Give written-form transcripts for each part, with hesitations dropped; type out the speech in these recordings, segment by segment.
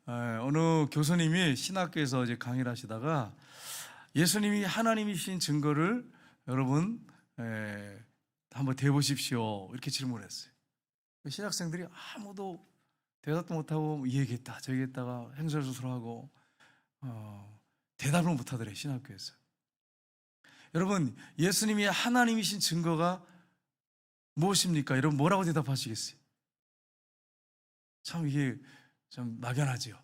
어느 교수님이 신학교에서 이제 강의를 하시다가 예수님이 하나님이신 증거를 여러분 한번 대보십시오 이렇게 질문했어요. 신학생들이 아무도 대답도 못하고 이 얘기했다 저 얘기했다가 횡설수설하고 대답을 못하더래요. 신학교에서. 여러분, 예수님이 하나님이신 증거가 무엇입니까? 여러분 뭐라고 대답하시겠어요? 참 이게 좀 막연하지요.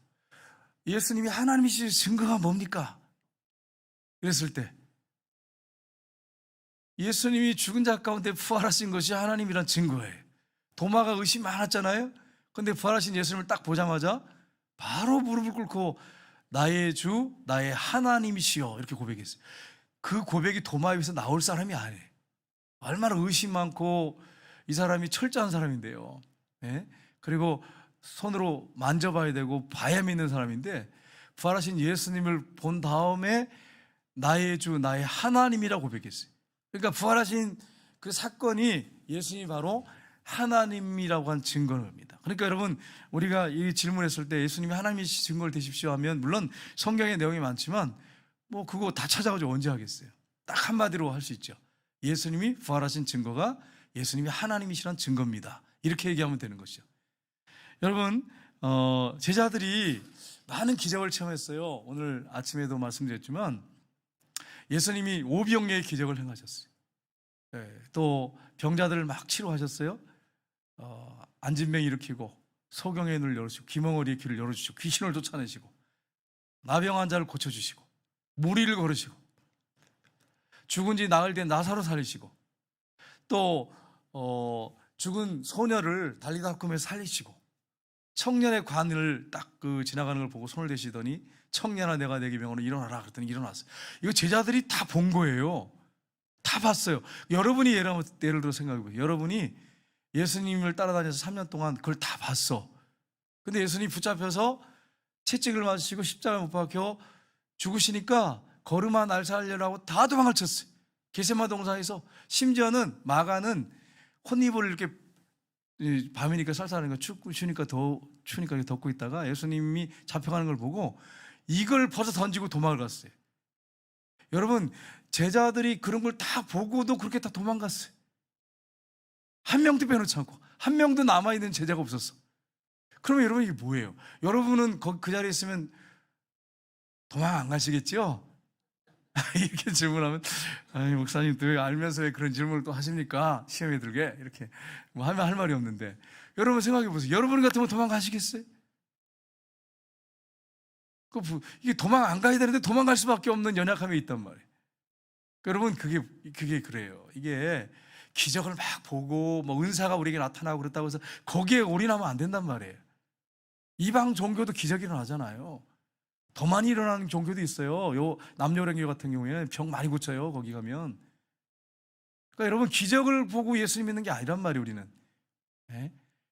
예수님이 하나님이신 증거가 뭡니까? 이랬을 때 예수님이 죽은 자 가운데 부활하신 것이 하나님이란 증거예요. 도마가 의심 많았잖아요. 그런데 부활하신 예수님을 딱 보자마자 바로 무릎을 꿇고 나의 주, 나의 하나님이시여 이렇게 고백했어요. 그 고백이 도마 입에서 나올 사람이 아니에요. 얼마나 의심 많고 이 사람이 철저한 사람인데요. 네? 그리고 손으로 만져봐야 되고 봐야 믿는 사람인데 부활하신 예수님을 본 다음에 나의 주, 나의 하나님이라고 고백했어요. 그러니까 부활하신 그 사건이 예수님이 바로 하나님이라고 한 증거입니다. 그러니까 여러분 우리가 이 질문했을 때 예수님이 하나님이 증거를 되십시오 하면 물론 성경의 내용이 많지만 뭐 그거 다 찾아가지고 언제 하겠어요. 딱 한마디로 할 수 있죠. 예수님이 부활하신 증거가 예수님이 하나님이시란 증거입니다. 이렇게 얘기하면 되는 것이죠. 여러분 제자들이 많은 기적을 체험했어요. 오늘 아침에도 말씀드렸지만 예수님이 오병이어의 기적을 행하셨어요. 또 병자들을 막 치료하셨어요. 안진병 일으키고 소경의 눈을 열어주시고 귀멍어리의 귀를 열어주시고 귀신을 쫓아내시고 나병 환자를 고쳐주시고 무리를 걸으시고 죽은 지 나흘 된 나사로 살리시고 또 죽은 소녀를 달리다 꿈에 살리시고 청년의 관을 딱 지나가는 걸 보고 손을 대시더니 청년아 내가 내게 명하노니 일어나라 그랬더니 일어났어요. 이거 제자들이 다 본 거예요. 다 봤어요. 여러분이 예를 들어 생각해보세요. 여러분이 예수님을 따라다녀서 3년 동안 그걸 다 봤어. 근데 예수님이 붙잡혀서 채찍을 맞으시고 십자가에 못 박혀 죽으시니까 걸음아 날 살려라고 다 도망을 쳤어요. 게세마 동산에서. 심지어는 마가는 혼입을 이렇게 밤이니까 쌀쌀하니까 추우니까 추우니까 덮고 있다가 예수님이 잡혀가는 걸 보고 이걸 벗어 던지고 도망을 갔어요. 여러분 제자들이 그런 걸 다 보고도 그렇게 다 도망갔어요. 한 명도 빼놓지 않고 한 명도 남아있는 제자가 없었어. 그러면 여러분 이게 뭐예요? 여러분은 그 자리에 있으면 도망 안 가시겠죠? 이렇게 질문하면 아니 목사님 또 알면서 왜 그런 질문을 또 하십니까? 시험에 들게 이렇게 뭐 하면 할 말이 없는데 여러분 생각해 보세요. 여러분 같으면 도망 가시겠어요? 이게 도망 안 가야 되는데 도망갈 수밖에 없는 연약함이 있단 말이에요. 여러분 그게 그래요. 이게 기적을 막 보고 뭐 은사가 우리에게 나타나고 그렇다고 해서 거기에 올인하면 안 된단 말이에요. 이방 종교도 기적이 일어나잖아요. 더 많이 일어나는 종교도 있어요. 요 남녀랭교 같은 경우에는 병 많이 고쳐요. 거기 가면. 그러니까 여러분 기적을 보고 예수님 믿는 게 아니란 말이에요. 우리는. 네?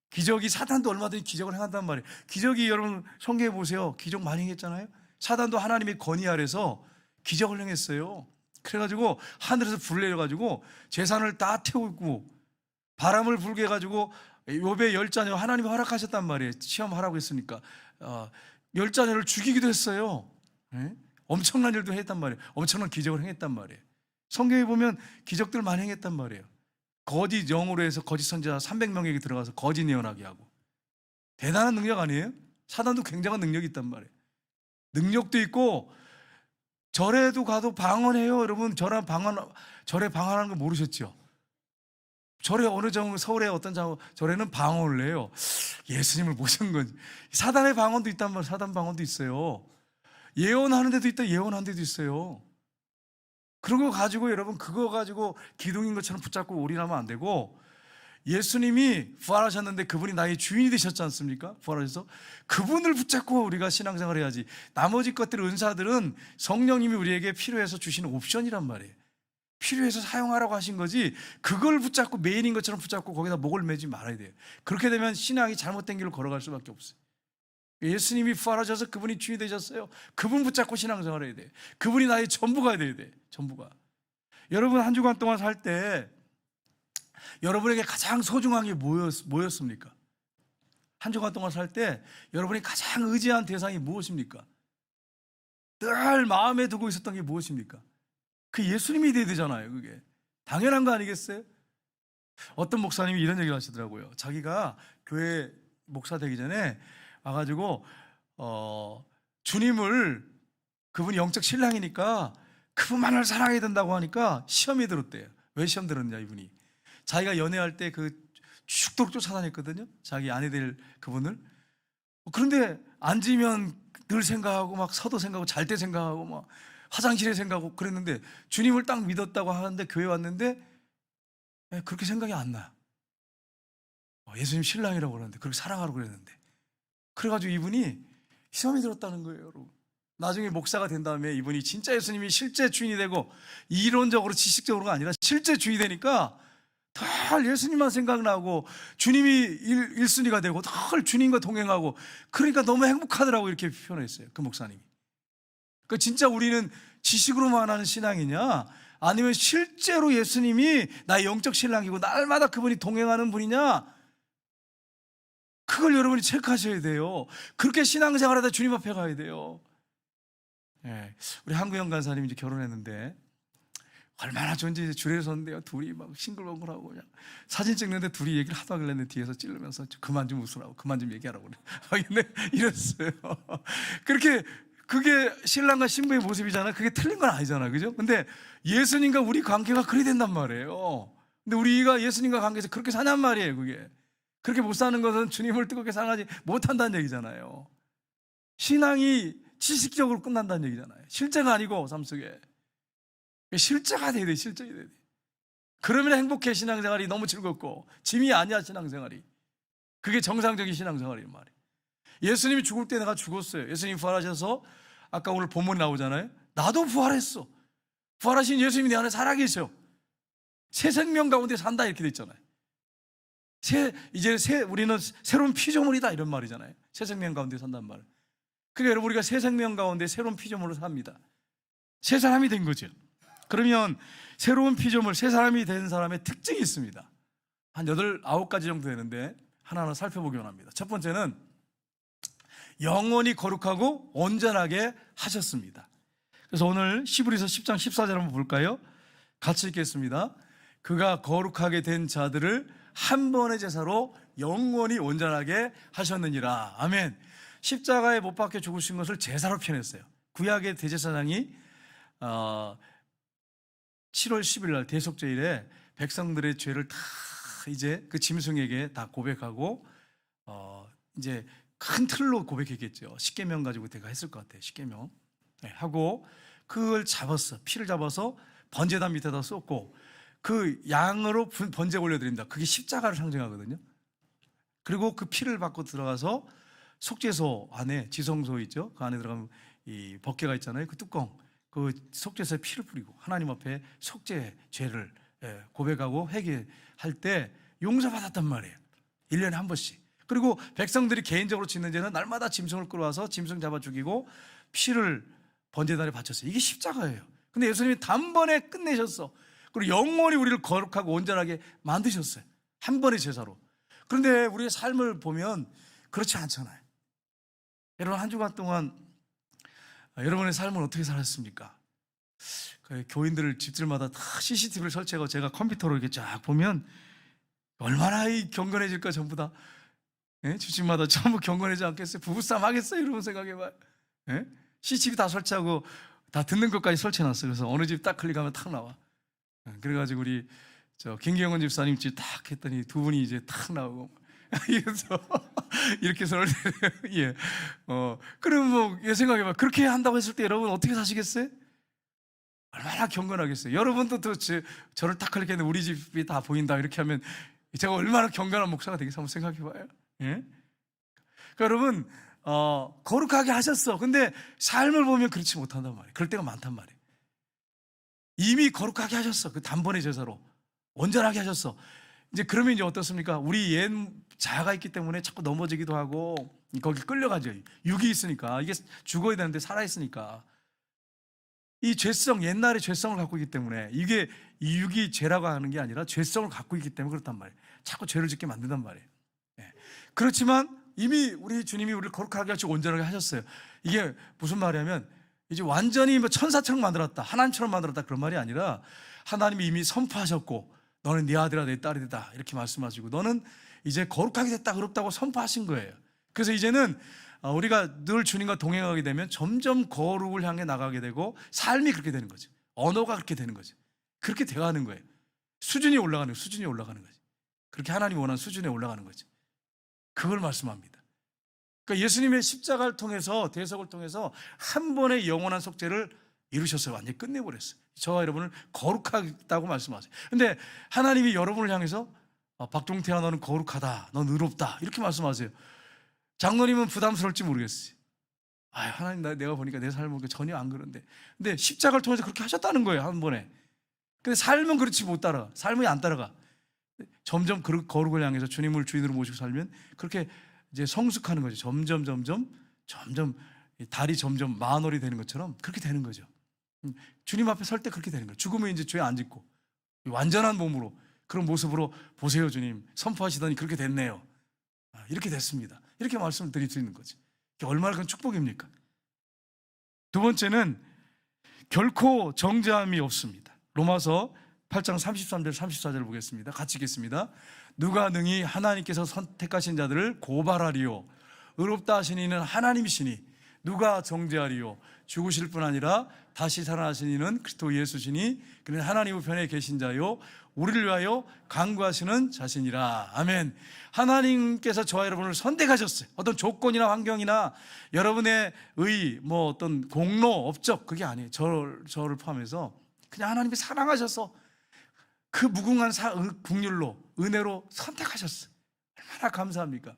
기적이 사단도 얼마든지 기적을 행한단 말이에요. 기적이 여러분 성경에 보세요. 기적 많이 행했잖아요. 사단도 하나님의 권위 아래서 기적을 행했어요. 그래가지고 하늘에서 불 내려가지고 재산을 다 태우고 바람을 불게 해가지고 욥의 10자녀 하나님이 허락하셨단 말이에요. 시험하라고 했으니까 10자녀를 죽이기도 했어요. 네? 엄청난 일도 했단 말이에요. 엄청난 기적을 행했단 말이에요. 성경에 보면 기적들 많이 행했단 말이에요. 거짓 영으로 해서 거짓 선지자 300명에게 들어가서 거짓 예언하게 하고 대단한 능력 아니에요? 사단도 굉장한 능력이 있단 말이에요. 능력도 있고 절에도 가도 방언해요. 여러분 절에 방언하는 거 모르셨죠? 절에 어느 서울의 어떤 절에는 방언을 해요. 예수님을 모신 건지. 사단의 방언도 있단 말이에요. 사단 방언도 있어요. 예언하는 데도 있다. 예언하는 데도 있어요. 그런 거 가지고 여러분 그거 가지고 기둥인 것처럼 붙잡고 올인하면 안 되고 예수님이 부활하셨는데 그분이 나의 주인이 되셨지 않습니까? 부활하셔서 그분을 붙잡고 우리가 신앙생활을 해야지. 나머지 것들 은사들은 성령님이 우리에게 필요해서 주시는 옵션이란 말이에요. 필요해서 사용하라고 하신 거지 그걸 붙잡고 메인인 것처럼 붙잡고 거기다 목을 매지 말아야 돼요. 그렇게 되면 신앙이 잘못된 길을 걸어갈 수밖에 없어요. 예수님이 부활하셔서 그분이 주인이 되셨어요. 그분 붙잡고 신앙생활을 해야 돼요. 그분이 나의 전부가 돼야 돼요. 전부가. 여러분 한 주간 동안 살 때 여러분에게 가장 소중한 게 뭐였습니까? 한 주간 동안 살 때 여러분이 가장 의지한 대상이 무엇입니까? 늘 마음에 두고 있었던 게 무엇입니까? 그 예수님이 돼야 되잖아요. 그게 당연한 거 아니겠어요? 어떤 목사님이 이런 얘기를 하시더라고요. 자기가 교회 목사 되기 전에 와가지고 주님을, 그분이 영적 신랑이니까 그분만을 사랑해야 된다고 하니까 시험이 들었대요. 왜 시험 들었냐, 이분이 자기가 연애할 때 그 죽도록 쫓아다녔거든요, 자기 아내 될 그분을. 그런데 앉으면 늘 생각하고, 막 서도 생각하고, 잘 때 생각하고, 막 화장실에 생각하고 그랬는데, 주님을 딱 믿었다고 하는데 교회 왔는데 그렇게 생각이 안 나요. 예수님 신랑이라고 그러는데, 그렇게 사랑하라고 그랬는데. 그래가지고 이분이 시험이 들었다는 거예요, 여러분. 나중에 목사가 된 다음에 이분이 진짜 예수님이 실제 주인이 되고, 이론적으로 지식적으로가 아니라 실제 주인이 되니까 늘 예수님만 생각나고 주님이 1순위가 되고 늘 주님과 동행하고, 그러니까 너무 행복하더라고, 이렇게 표현했어요, 그 목사님이. 그러니까 진짜 우리는 지식으로만 하는 신앙이냐, 아니면 실제로 예수님이 나의 영적 신랑이고 날마다 그분이 동행하는 분이냐, 그걸 여러분이 체크하셔야 돼요. 그렇게 신앙생활하다 주님 앞에 가야 돼요. 우리 한구영 간사님이 이제 결혼했는데 얼마나 좋은지 이제 줄에 섰는데요, 둘이 막 싱글벙글하고 그냥 사진 찍는데 둘이 얘기를 하도 하길래 뒤에서 찌르면서 그만 좀 웃으라고, 그만 좀 얘기하라고 그래. 이랬어요. 그렇게, 그게 신랑과 신부의 모습이잖아요. 그게 틀린 건 아니잖아요, 그죠? 근데 예수님과 우리 관계가 그리 된단 말이에요. 근데 우리가 예수님과 관계에서 그렇게 사냔 말이에요. 그게 그렇게 못 사는 것은 주님을 뜨겁게 사랑하지 못한다는 얘기잖아요. 신앙이 지식적으로 끝난다는 얘기잖아요. 실제가 아니고 삶 속에 실제가 돼야 돼. 실제가 돼야 돼. 그러면 행복해. 신앙생활이 너무 즐겁고. 짐이 아니야, 신앙생활이. 그게 정상적인 신앙생활이란 말이에요. 예수님이 죽을 때 내가 죽었어요. 예수님이 부활하셔서 아까 오늘 본문이 나오잖아요. 나도 부활했어. 부활하신 예수님이 내 안에 살아계셔. 새 생명 가운데 산다, 이렇게 돼 있잖아요. 우리는 새로운 피조물이다, 이런 말이잖아요. 새 생명 가운데 산다는 말. 그러니까 여러분, 우리가 새 생명 가운데 새로운 피조물로 삽니다. 새 사람이 된 거죠. 그러면 새로운 피조물, 새 사람이 된 사람의 특징이 있습니다. 한 8, 9가지 정도 되는데 하나하나 살펴보기만 합니다. 첫 번째는 영원히 거룩하고 온전하게 하셨습니다. 그래서 오늘 히브리서 10장 14절 한번 볼까요? 같이 읽겠습니다. 그가 거룩하게 된 자들을 한 번의 제사로 영원히 온전하게 하셨느니라. 아멘. 십자가에 못 박혀 죽으신 것을 제사로 표현했어요. 구약의 대제사장이 7월 10일 날 대속죄일에 백성들의 죄를 다 이제 그 짐승에게 다 고백하고 이제 큰 틀로 고백했겠죠. 십계명 가지고 제가 했을 것 같아요. 십계명 하고 그걸 잡았어. 피를 잡아서 번제단 밑에다 쏟고 그 양으로 번제 올려드립니다. 그게 십자가를 상징하거든요. 그리고 그 피를 받고 들어가서 속죄소 안에, 지성소 있죠, 그 안에 들어가면 이 법궤가 있잖아요. 그 뚜껑, 그 속죄소에 피를 뿌리고 하나님 앞에 속죄 죄를 고백하고 회개할 때 용서받았단 말이에요. 1년에 한 번씩. 그리고 백성들이 개인적으로 짓는 죄는 날마다 짐승을 끌어와서 짐승 잡아 죽이고 피를 번제단에 바쳤어요. 이게 십자가예요. 근데 예수님이 단번에 끝내셨어. 그리고 영원히 우리를 거룩하고 온전하게 만드셨어요. 한 번의 제사로. 그런데 우리의 삶을 보면 그렇지 않잖아요. 여러분, 한 주간 동안 여러분의 삶은 어떻게 살았습니까? 교인들 집들마다 다 CCTV를 설치하고 제가 컴퓨터로 이렇게 쫙 보면 얼마나 경건해질까, 전부 다. 집집마다 전부 경건해지지 않겠어요? 부부싸움 하겠어요? 이러면 생각해봐요. CCTV 다 설치하고 다 듣는 것까지 설치해놨어요. 그래서 어느 집 딱 클릭하면 탁 나와. 그래가지고 우리 김경원 집사님 집 탁 했더니 두 분이 이제 탁 나오고 그래서 이렇게 손을 예. 그럼 생각해봐. 그렇게 한다고 했을 때 여러분 어떻게 사시겠어요? 얼마나 경건하겠어요? 여러분도 또 저를 딱 클릭했는데 우리 집이 다 보인다 이렇게 하면 제가 얼마나 경건한 목사가 되겠어요? 한번 생각해봐요. 예? 그러니까 여러분 거룩하게 하셨어. 근데 삶을 보면 그렇지 못한단 말이에요. 그럴 때가 많단 말이에요. 이미 거룩하게 하셨어. 그 단번에 제사로 온전하게 하셨어. 이제 그러면 이제 어떻습니까? 우리 옛 자아가 있기 때문에 자꾸 넘어지기도 하고 거기 끌려가죠. 육이 있으니까. 이게 죽어야 되는데 살아있으니까. 이 죄성, 옛날의 죄성을 갖고 있기 때문에 이게 이 육이 죄라고 하는 게 아니라 죄성을 갖고 있기 때문에 그렇단 말이에요. 자꾸 죄를 짓게 만든단 말이에요. 그렇지만 이미 우리 주님이 우리를 거룩하게 하시고 온전하게 하셨어요. 이게 무슨 말이냐면 이제 완전히 뭐 천사처럼 만들었다, 하나님처럼 만들었다 그런 말이 아니라 하나님이 이미 선포하셨고 너는 네 아들이다 내 딸이다 이렇게 말씀하시고 너는 이제 거룩하게 됐다 의롭다고 선포하신 거예요. 그래서 이제는 우리가 늘 주님과 동행하게 되면 점점 거룩을 향해 나가게 되고 삶이 그렇게 되는 거죠. 언어가 그렇게 되는 거죠. 그렇게 돼가는 거예요. 수준이 올라가는 거예요. 수준이 올라가는 거죠. 그렇게 하나님이 원하는 수준에 올라가는 거죠. 그걸 말씀합니다. 그러니까 예수님의 십자가를 통해서 대속을 통해서 한 번의 영원한 속죄를 이루셨어요. 완전히 끝내버렸어요. 저와 여러분을 거룩하다고 말씀하세요. 근데 하나님이 여러분을 향해서 박종태야 너는 거룩하다, 넌 의롭다 이렇게 말씀하세요. 장로님은 부담스러울지 모르겠어요. 하나님 내가 보니까 내 삶은 전혀 안 그런데, 근데 십자가를 통해서 그렇게 하셨다는 거예요. 한 번에. 근데 삶은 그렇지 못 따라가. 삶이 안 따라가. 점점 거룩을 향해서 주님을 주인으로 모시고 살면 그렇게 이제 성숙하는 거죠. 점점 달이 점점 만월이 되는 것처럼 그렇게 되는 거죠. 주님 앞에 설 때 그렇게 되는 거예요. 죽으면 이제 죄 안 짓고 완전한 몸으로 그런 모습으로 보세요 주님 선포하시더니 그렇게 됐네요. 이렇게 됐습니다. 이렇게 말씀을 드릴 수 있는 거죠. 얼마나 큰 축복입니까? 두 번째는 결코 정죄함이 없습니다. 로마서 8장 33절 34절을 보겠습니다. 같이 읽겠습니다. 누가 능히 하나님께서 선택하신 자들을 고발하리요 의롭다 하신 이는 하나님이시니 누가 정죄하리요 죽으실 뿐 아니라 다시 살아나신 이는 그리스도 예수시니 그는 하나님 우편에 계신 자요 우리를 위하여 간구하시는 자신이라. 아멘. 하나님께서 저와 여러분을 선택하셨어요. 어떤 조건이나 환경이나 여러분의 어떤 공로, 업적 그게 아니에요. 저를 포함해서 그냥 하나님이 사랑하셔서 그 무궁한 국률로 은혜로 선택하셨어요. 얼마나 감사합니까?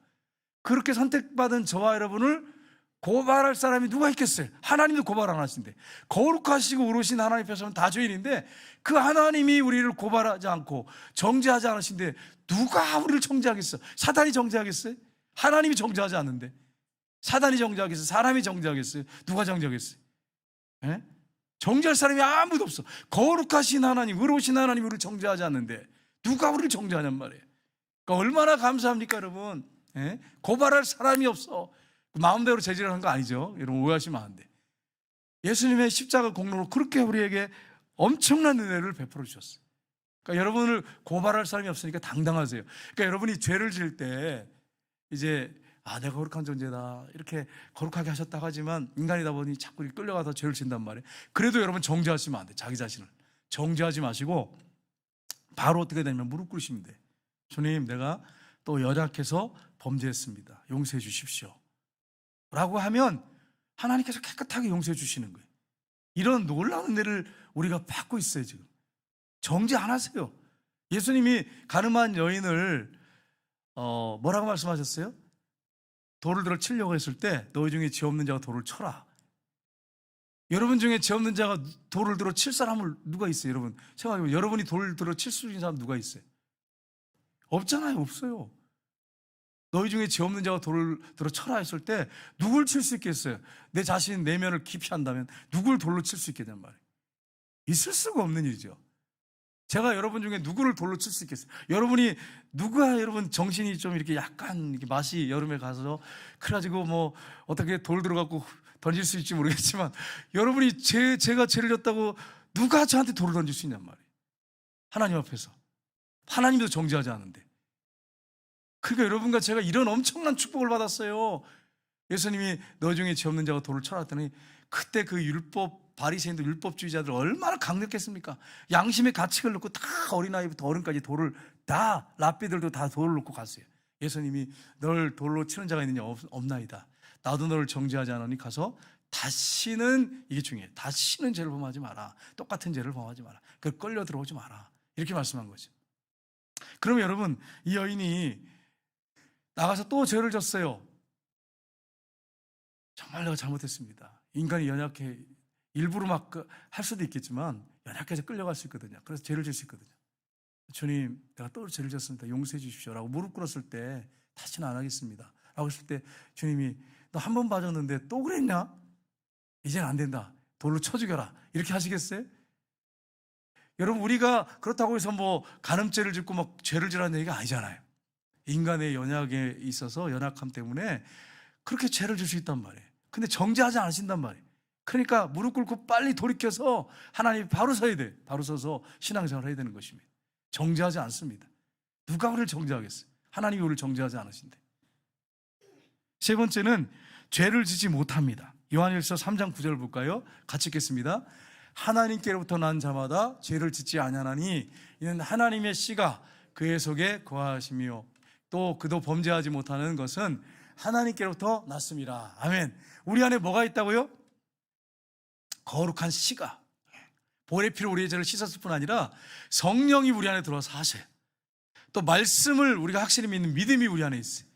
그렇게 선택받은 저와 여러분을 고발할 사람이 누가 있겠어요? 하나님도 고발 안 하신대. 거룩하시고 의로우신 하나님 앞에서는 다 죄인인데 그 하나님이 우리를 고발하지 않고 정죄하지 않으신데 누가 우리를 정죄하겠어? 사단이 정죄하겠어요? 하나님이 정죄하지 않는데 사단이 정죄하겠어요? 사람이 정죄하겠어요? 누가 정죄하겠어요? 예? 정죄할 사람이 아무도 없어. 거룩하신 하나님, 의로우신 하나님이 우리를 정죄하지 않는데 누가 우리를 정죄하냔 말이에요. 그러니까 얼마나 감사합니까 여러분? 예? 고발할 사람이 없어. 마음대로 제지를 한 거 아니죠. 여러분 오해하시면 안 돼. 예수님의 십자가 공로로 그렇게 우리에게 엄청난 은혜를 베풀어 주셨어요. 그러니까 여러분을 고발할 사람이 없으니까 당당하세요. 그러니까 여러분이 죄를 지을 때 이제 내가 거룩한 존재다 이렇게 거룩하게 하셨다고 하지만 인간이다 보니 자꾸 끌려가서 죄를 진단 말이에요. 그래도 여러분 정죄하시면 안 돼. 자기 자신을 정죄하지 마시고 바로 어떻게 되냐면 무릎 꿇으시면 돼. 주님 내가 또 연약해서 범죄했습니다. 용서해 주십시오 라고 하면 하나님께서 깨끗하게 용서해 주시는 거예요. 이런 놀라운 은혜를 우리가 받고 있어요. 지금 정죄 안 하세요. 예수님이 가늠한 여인을 뭐라고 말씀하셨어요? 돌을 들어 치려고 했을 때 너희 중에 죄 없는 자가 돌을 쳐라. 여러분 중에 죄 없는 자가 돌을 들어 칠 사람을 누가 있어요? 여러분 생각해보면 여러분이 돌을 들어 칠 수 있는 사람 누가 있어요? 없잖아요. 없어요. 너희 중에 죄 없는 자가 돌을 들어 쳐라 했을 때 누굴 칠 수 있겠어요? 내 자신 내면을 깊이 한다면 누굴 돌로 칠 수 있겠단 말이에요. 있을 수가 없는 일이죠. 제가 여러분 중에 누구를 돌로 칠 수 있겠어요? 여러분이 누가 여러분 정신이 좀 이렇게 약간 이렇게 맛이 여름에 가서 그래가지고 뭐 어떻게 돌 들어갖고 던질 수 있을지 모르겠지만 여러분이 제가 죄를 졌다고 누가 저한테 돌을 던질 수 있냔 말이에요. 하나님 앞에서. 하나님도 정죄하지 않는데. 그러니까 여러분과 제가 이런 엄청난 축복을 받았어요. 예수님이 너 중에 죄 없는 자가 돌을 쳐라 했더니 그때 그 바리새인들 율법주의자들 얼마나 강력했습니까? 양심의 가책을 놓고 다 어린아이부터 어른까지 돌을 다 랍비들도 다 돌을 놓고 갔어요. 예수님이 널 돌로 치는 자가 있느냐? 없나이다. 나도 너를 정죄하지 않으니 가서 다시는 이게 중요해. 다시는 죄를 범하지 마라. 똑같은 죄를 범하지 마라. 끌려 들어오지 마라. 이렇게 말씀한 거죠. 그러면 여러분 이 여인이 나가서 또 죄를 졌어요. 정말 내가 잘못했습니다. 인간이 연약해 일부러 막 할 수도 있겠지만 연약해서 끌려갈 수 있거든요. 그래서 죄를 질 수 있거든요. 주님 내가 또 죄를 졌습니다. 용서해 주십시오 라고 무릎 꿇었을 때 다시는 안 하겠습니다 라고 했을 때 주님이 너 한 번 봐줬는데 또 그랬냐? 이제는 안 된다. 돌로 쳐 죽여라. 이렇게 하시겠어요? 여러분 우리가 그렇다고 해서 뭐 간음죄를 짓고 막 죄를 지라는 얘기가 아니잖아요. 인간의 연약에 있어서 연약함 때문에 그렇게 죄를 질 수 있단 말이에요. 근데 정죄하지 않으신단 말이에요. 그러니까 무릎 꿇고 빨리 돌이켜서 하나님 바로 서야 돼. 바로 서서 신앙생활을 해야 되는 것입니다. 정죄하지 않습니다. 누가 우리를 정죄하겠어요? 하나님이 우리를 정죄하지 않으신데. 세 번째는 죄를 짓지 못합니다. 요한일서 3장 9절을 볼까요? 같이 읽겠습니다. 하나님께로부터 난 자마다 죄를 짓지 아니하나니 이는 하나님의 씨가 그의 속에 거하시며 또 그도 범죄하지 못하는 것은 하나님께로부터 났습니다. 아멘. 우리 안에 뭐가 있다고요? 거룩한 씨가, 보혈의 피로 우리의 죄를 씻었을 뿐 아니라 성령이 우리 안에 들어와서 하세요. 또 말씀을 우리가 확실히 믿는 믿음이 우리 안에 있어요.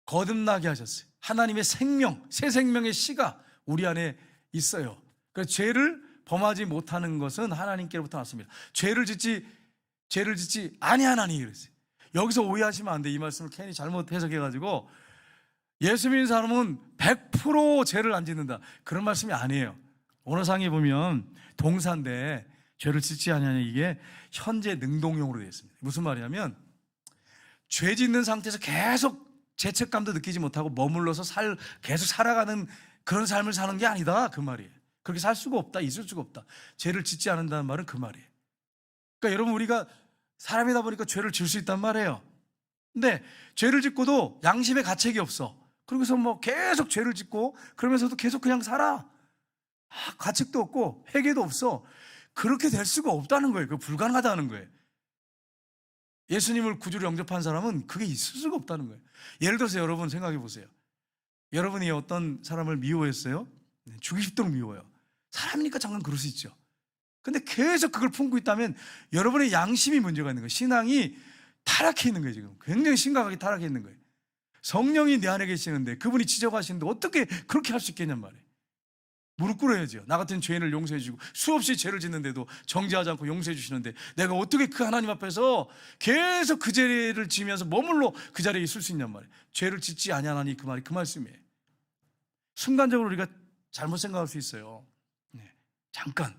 거듭나게 하셨어요. 하나님의 생명, 새 생명의 씨가 우리 안에 있어요. 그래서 죄를 범하지 못하는 것은 하나님께로부터 났습니다. 죄를 짓지 아니하나니 그랬어요. 여기서 오해하시면 안 돼. 이 말씀을 괜히 잘못 해석해가지고 예수 믿는 사람은 100% 죄를 안 짓는다, 그런 말씀이 아니에요. 원어상에 보면 동사인데 죄를 짓지 아니하니 이게 현재 능동형으로 되어 있습니다. 무슨 말이냐면 죄 짓는 상태에서 계속 죄책감도 느끼지 못하고 머물러서 계속 살아가는 그런 삶을 사는 게 아니다, 그 말이에요. 그렇게 살 수가 없다, 있을 수가 없다. 죄를 짓지 않는다는 말은 그 말이에요. 그러니까 여러분, 우리가 사람이다 보니까 죄를 질 수 있단 말이에요. 근데 죄를 짓고도 양심의 가책이 없어. 그러고서 뭐 계속 죄를 짓고 그러면서도 계속 그냥 살아. 가책도 없고 회개도 없어. 그렇게 될 수가 없다는 거예요. 그거 불가능하다는 거예요. 예수님을 구주로 영접한 사람은 그게 있을 수가 없다는 거예요. 예를 들어서 여러분 생각해 보세요. 여러분이 어떤 사람을 미워했어요? 죽이고 싶도록 미워요. 사람이니까 잠깐 그럴 수 있죠. 근데 계속 그걸 품고 있다면 여러분의 양심이 문제가 있는 거예요. 신앙이 타락해 있는 거예요. 지금 굉장히 심각하게 타락해 있는 거예요. 성령이 내 안에 계시는데, 그분이 지적하시는데 어떻게 그렇게 할 수 있겠냔 말이에요. 무릎 꿇어야죠. 나 같은 죄인을 용서해 주시고 수없이 죄를 짓는데도 정죄하지 않고 용서해 주시는데 내가 어떻게 그 하나님 앞에서 계속 그 죄를 지면서 머물러 그 자리에 있을 수 있냔 말이에요. 죄를 짓지 아니하나니, 그 말이 그 말씀이에요. 순간적으로 우리가 잘못 생각할 수 있어요. 잠깐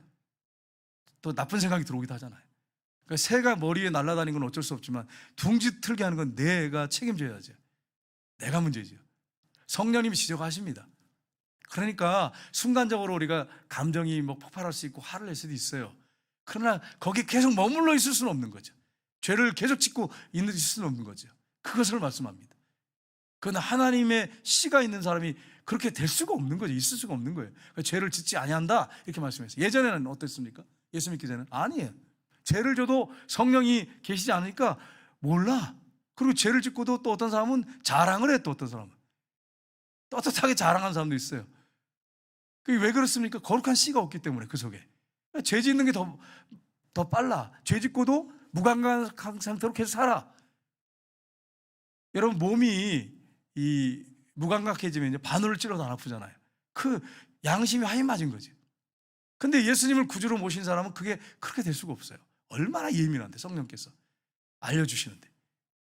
또 나쁜 생각이 들어오기도 하잖아요. 그러니까 새가 머리에 날아다니는 건 어쩔 수 없지만 둥지 틀게 하는 건 내가 책임져야죠. 내가 문제죠. 성령님이 지적하십니다. 그러니까 순간적으로 우리가 감정이 뭐 폭발할 수 있고 화를 낼 수도 있어요. 그러나 거기 계속 머물러 있을 수는 없는 거죠. 죄를 계속 짓고 있을 수는 없는 거죠. 그것을 말씀합니다. 그러나 하나님의 씨가 있는 사람이 그렇게 될 수가 없는 거죠. 있을 수가 없는 거예요. 그러니까 죄를 짓지 아니한다, 이렇게 말씀했어요. 예전에는 어땠습니까? 예수 믿기 전에는 아니에요. 죄를 져도 성령이 계시지 않으니까 몰라. 그리고 죄를 짓고도 또 어떤 사람은 자랑을 해. 또 어떤 사람은 떳떳하게 자랑하는 사람도 있어요. 그게 왜 그렇습니까? 거룩한 씨가 없기 때문에. 그 속에 죄 짓는 게 더 빨라. 죄 짓고도 무감각한 상태로 계속 살아. 여러분, 몸이 이 무감각해지면 이제 바늘을 찔러도 안 아프잖아요. 그 양심이 하인 맞은 거지. 근데 예수님을 구주로 모신 사람은 그게 그렇게 될 수가 없어요. 얼마나 예민한데, 성령께서 알려주시는데.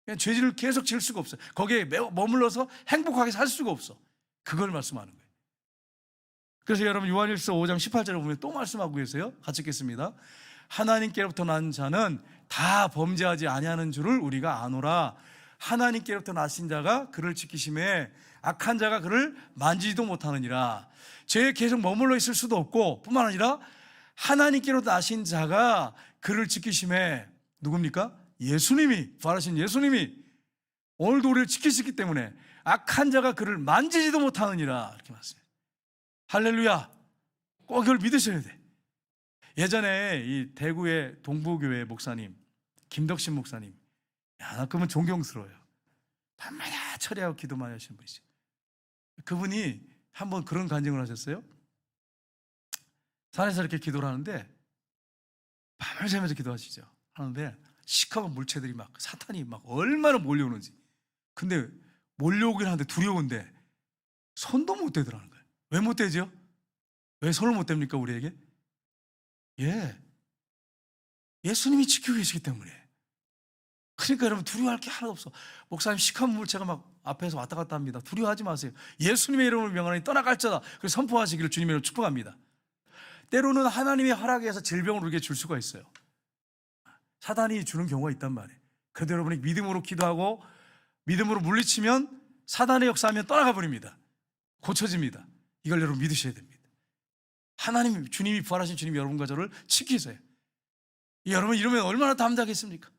그냥 죄를 계속 지을 수가 없어요. 거기에 머물러서 행복하게 살 수가 없어. 그걸 말씀하는 거예요. 그래서 여러분, 요한일서 5장 18절에 보면 또 말씀하고 계세요. 같이 읽겠습니다. 하나님께로부터 난 자는 다 범죄하지 아니하는 줄을 우리가 아노라. 하나님께로부터 나신 자가 그를 지키심에 악한 자가 그를 만지지도 못하느니라. 죄에 계속 머물러 있을 수도 없고, 뿐만 아니라 하나님께로부터 나신 자가 그를 지키심에, 누굽니까? 예수님이, 부활하신 예수님이 오늘도 우리를 지키시기 때문에 악한 자가 그를 만지지도 못하느니라, 이렇게 말씀해요. 할렐루야. 꼭 이걸 믿으셔야 돼. 예전에 이 대구의 동부교회 목사님 김덕신 목사님, 나 그러면 존경스러워요. 밤마다 철야하고 기도 많이 하시는 분이죠. 그분이 한번 그런 간증을 하셨어요. 산에서 이렇게 기도를 하는데 밤을 새면서 기도하시죠. 하는데 시커먼 물체들이 막, 사탄이 막 얼마나 몰려오는지. 근데 몰려오긴 하는데 두려운데 손도 못 대더라는 거예요. 왜 못 대죠? 왜 손을 못 댑니까, 우리에게? 예수님이 지키고 계시기 때문에. 그러니까 여러분, 두려워할 게 하나도 없어. 목사님, 시커먼 물체가 막 앞에서 왔다 갔다 합니다. 두려워하지 마세요. 예수님의 이름을 명하니 떠나갈지어다. 그래서 선포하시기를 주님의 이름으로 축복합니다. 때로는 하나님의 허락에서 질병을 우리에게 줄 수가 있어요. 사단이 주는 경우가 있단 말이에요. 그래도 여러분이 믿음으로 기도하고 믿음으로 물리치면 사단의 역사하면 떠나가 버립니다. 고쳐집니다. 이걸 여러분 믿으셔야 됩니다. 하나님, 주님이, 부활하신 주님이 여러분과 저를 지키세요. 여러분 이러면 얼마나 담대하겠습니까?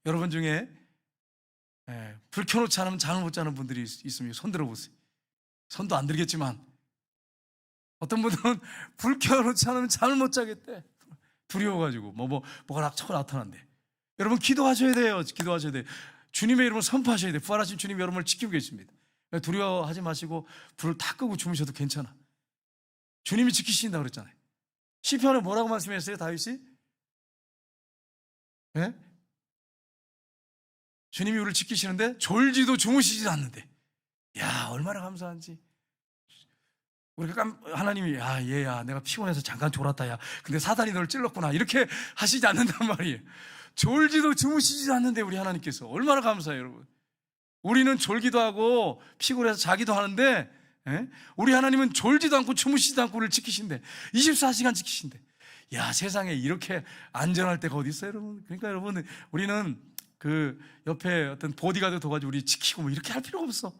여러분 중에 불 켜놓지 않으면 잠을 못 자는 분들이 있으면 손 들어보세요. 손도 안 들겠지만 어떤 분들은 불 켜놓지 않으면 잠을 못 자겠대. 두려워가지고 뭐가 자꾸 나타난대. 여러분 기도하셔야 돼요. 기도하셔야 돼요. 주님의 이름을 선포하셔야 돼요. 부활하신 주님이 여러분을 지키고 계십니다. 두려워하지 마시고 불을 다 끄고 주무셔도 괜찮아. 주님이 지키신다 그랬잖아요. 시편에 뭐라고 말씀했어요, 다윗이? 네? 주님이 우리를 지키시는데 졸지도 주무시지 않는데. 야, 얼마나 감사한지. 우리가 하나님이 얘야 내가 피곤해서 잠깐 졸았다 야 근데 사단이 너를 찔렀구나 이렇게 하시지 않는단 말이에요. 졸지도 주무시지 않는데 우리 하나님께서 얼마나 감사해요. 여러분, 우리는 졸기도 하고 피곤해서 자기도 하는데 우리 하나님은 졸지도 않고 주무시지도 않고 우리를 지키신대. 24시간 지키신대. 야, 세상에 이렇게 안전할 때가 어디 있어요, 여러분? 그러니까 여러분, 우리는 그 옆에 어떤 보디가드 둬가지고 우리 지키고 뭐 이렇게 할 필요가 없어.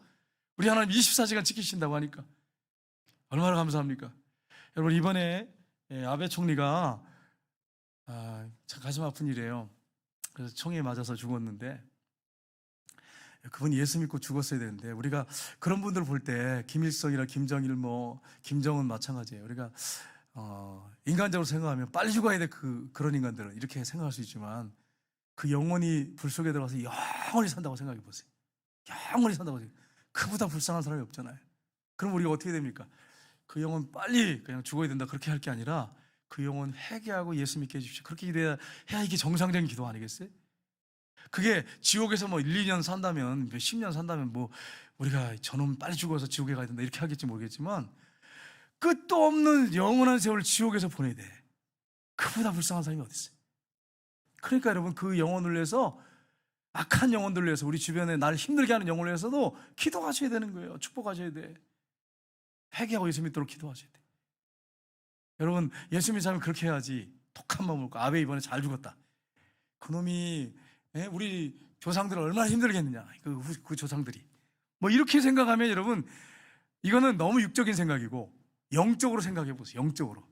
우리 하나님 24시간 지키신다고 하니까 얼마나 감사합니까? 여러분, 이번에 아베 총리가 참 가슴 아픈 일이에요. 그래서 총에 맞아서 죽었는데, 그분이 예수 믿고 죽었어야 되는데, 우리가 그런 분들 볼 때 김일성이나 김정일 김정은 마찬가지예요. 우리가 인간적으로 생각하면 빨리 죽어야 돼. 그런 인간들은 이렇게 생각할 수 있지만 그 영혼이 불 속에 들어가서 영원히 산다고 생각해 보세요. 영원히 산다고 생각해. 그보다 불쌍한 사람이 없잖아요. 그럼 우리가 어떻게 됩니까? 그 영혼 빨리 그냥 죽어야 된다 그렇게 할 게 아니라 그 영혼 회개하고 예수 믿게 해주십시오. 그렇게 기도해야 이게 정상적인 기도 아니겠어요? 그게 지옥에서 1, 2년 산다면, 10년 산다면 우리가 저놈 빨리 죽어서 지옥에 가야 된다 이렇게 하겠지 모르겠지만, 끝도 없는 영원한 세월을 지옥에서 보내야 돼. 그보다 불쌍한 사람이 어디 있어요? 그러니까 여러분, 그 영혼을 위해서, 악한 영혼들을 위해서, 우리 주변에 날 힘들게 하는 영혼을 위해서도 기도하셔야 되는 거예요. 축복하셔야 돼. 회개하고 예수 믿도록 기도하셔야 돼. 여러분, 예수 믿는 사람은 그렇게 해야지. 독한 마음을 먹고 아베 이번에 잘 죽었다. 그놈이 우리 조상들을 얼마나 힘들겠느냐. 그 조상들이 이렇게 생각하면 여러분, 이거는 너무 육적인 생각이고 영적으로 생각해 보세요. 영적으로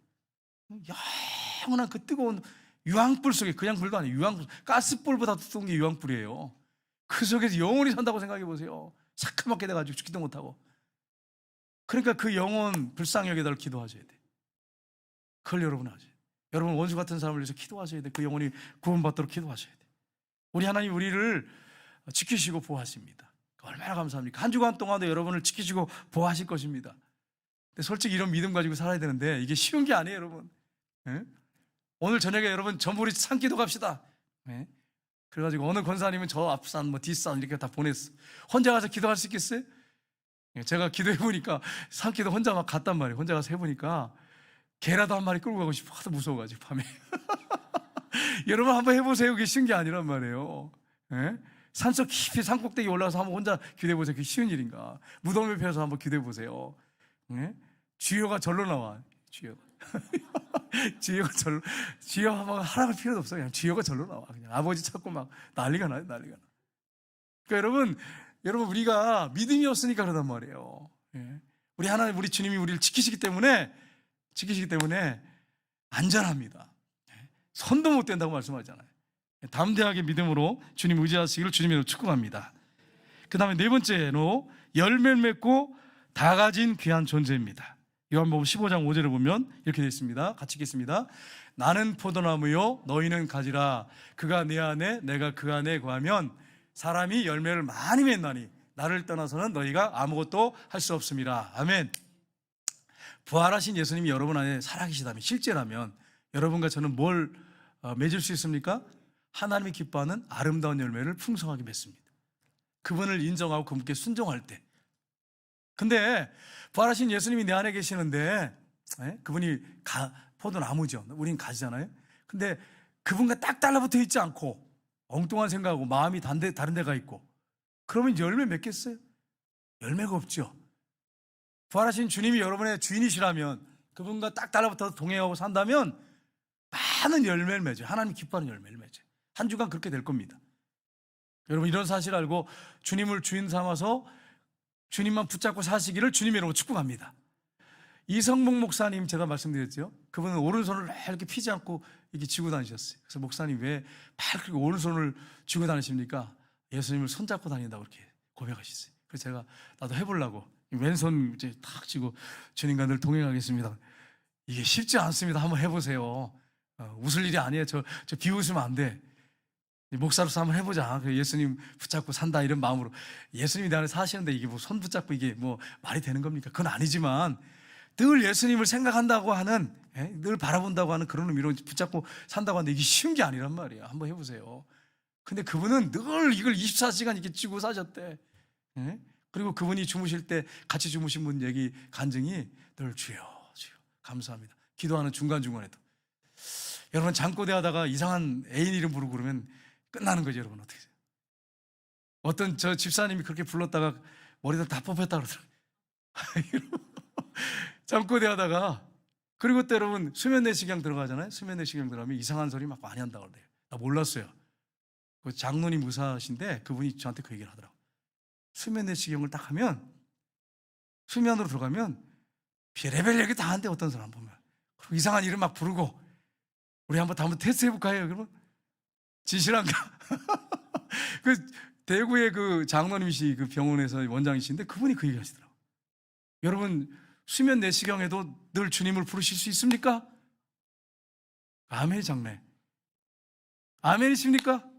영원한 그 뜨거운 유황불 속에, 그냥 불도 아니에요. 유황불, 가스불보다 뜨거운 게 유황불이에요. 그 속에서 영원히 산다고 생각해 보세요. 사카맣게 돼가지고 죽지도 못하고. 그러니까 그 영혼 불쌍히 여기다 기도하셔야 돼. 그걸 여러분 하셔야 돼. 여러분, 원수 같은 사람을 위해서 기도하셔야 돼. 그 영혼이 구원받도록 기도하셔야 돼. 우리 하나님 우리를 지키시고 보호하십니다. 얼마나 감사합니까? 한 주간 동안도 여러분을 지키시고 보호하실 것입니다. 근데 솔직히 이런 믿음 가지고 살아야 되는데 이게 쉬운 게 아니에요, 여러분. 오늘 저녁에 여러분 전부 우리 산기도 갑시다. 그래가지고 어느 권사님은 저 앞산 뒷산 이렇게 다 보냈어. 혼자 가서 기도할 수 있겠어요? 제가 기도해보니까 산기도 혼자 막 갔단 말이에요. 혼자 가서 해보니까 개라도 한 마리 끌고 가고 싶어. 하도 무서워가지고 밤에. 여러분 한번 해보세요. 그게 쉬운 게 아니란 말이에요. 산속 깊이 산꼭대기 올라가서 한번 혼자 기도해보세요. 그게 쉬운 일인가? 무덤 옆에서 한번 기도해보세요. 주여가 절로 나와. 주여가 절로. 주여 한번 하라고 필요도 없어. 그냥 주여가 절로 나와. 그냥 아버지 찾고 막 난리가 나요. 난리가 나. 그러니까 여러분 우리가 믿음이 없으니까 그러단 말이에요. 우리 하나님, 우리 주님이 우리를 지키시기 때문에 안전합니다. 손도 못 댄다고 말씀하잖아요. 담대하게 믿음으로 주님 의지하시기를 주님으로 축복합니다. 그 다음에 네 번째로 열매를 맺고 다 가진 귀한 존재입니다. 요한복음 15장 5절을 보면 이렇게 되어 있습니다. 같이 읽겠습니다. 나는 포도나무요 너희는 가지라. 그가 내 안에 내가 그 안에 거하면 사람이 열매를 많이 맺나니 나를 떠나서는 너희가 아무것도 할 수 없음이라. 아멘. 부활하신 예수님이 여러분 안에 살아계시다면, 실제라면 여러분과 저는 뭘 맺을 수 있습니까? 하나님이 기뻐하는 아름다운 열매를 풍성하게 맺습니다. 그분을 인정하고 그분께 순종할 때. 근데 부활하신 예수님이 내 안에 계시는데 그분이 포도나무죠. 우린 가지잖아요. 근데 그분과 딱 달라붙어 있지 않고 엉뚱한 생각하고 마음이 다른 데가 있고, 그러면 열매 맺겠어요? 열매가 없죠. 부활하신 주님이 여러분의 주인이시라면, 그분과 딱 달라붙어서 동행하고 산다면 많은 열매를 맺어요. 하나님 기뻐하는 열매를 맺어요. 한 주간 그렇게 될 겁니다. 여러분 이런 사실 알고 주님을 주인 삼아서 주님만 붙잡고 사시기를 주님의 이름으로 축복합니다. 이성복 목사님 제가 말씀드렸죠. 그분은 오른손을 이렇게 피지 않고 이렇게 쥐고 다니셨어요. 그래서 목사님 왜 그렇게 오른손을 쥐고 다니십니까? 예수님을 손잡고 다닌다고 그렇게 고백하셨어요. 그래서 제가 나도 해보려고 왼손 이제 탁 쥐고 주님과 늘 동행하겠습니다. 이게 쉽지 않습니다. 한번 해보세요. 웃을 일이 아니에요. 저 비웃으면 안 돼. 목사로서 한번 해보자. 예수님 붙잡고 산다 이런 마음으로. 예수님이 내 안에 사시는데 이게 뭐 손 붙잡고 이게 뭐 말이 되는 겁니까? 그건 아니지만 늘 예수님을 생각한다고 하는, 늘 바라본다고 하는 그런 의미로 붙잡고 산다고 하는데 이게 쉬운 게 아니란 말이야. 한번 해보세요. 근데 그분은 늘 이걸 24시간 이렇게 쥐고 사셨대. 그리고 그분이 주무실 때 같이 주무신 분 얘기 간증이 늘 주여 감사합니다. 기도하는 중간중간에도. 여러분 잠꼬대 하다가 이상한 애인 이름 부르고 그러면 끝나는 거죠. 여러분 어떻게 해요? 어떤 저 집사님이 그렇게 불렀다가 머리를 다 뽑혔다 그러더라고요. 잠꼬대 하다가. 그리고 또 여러분 수면 내시경 들어가잖아요. 수면 내시경 들어가면 이상한 소리 막 많이 한다고 그래요. 나 몰랐어요. 그 장로님 의사신데 그분이 저한테 그 얘기를 하더라고요. 수면 내시경을 딱 하면 수면으로 들어가면 별의별 얘기 다 한대. 어떤 사람 보면 그리고 이상한 이름 막 부르고. 우리 한번 테스트 해볼까요? 그러면 진실한가? 그 대구의 그 장로님이시 그 병원에서 원장이신데 그분이 그 얘기 하시더라고요. 여러분 수면 내시경에도 늘 주님을 부르실 수 있습니까? 아멘. 장래 아멘이십니까?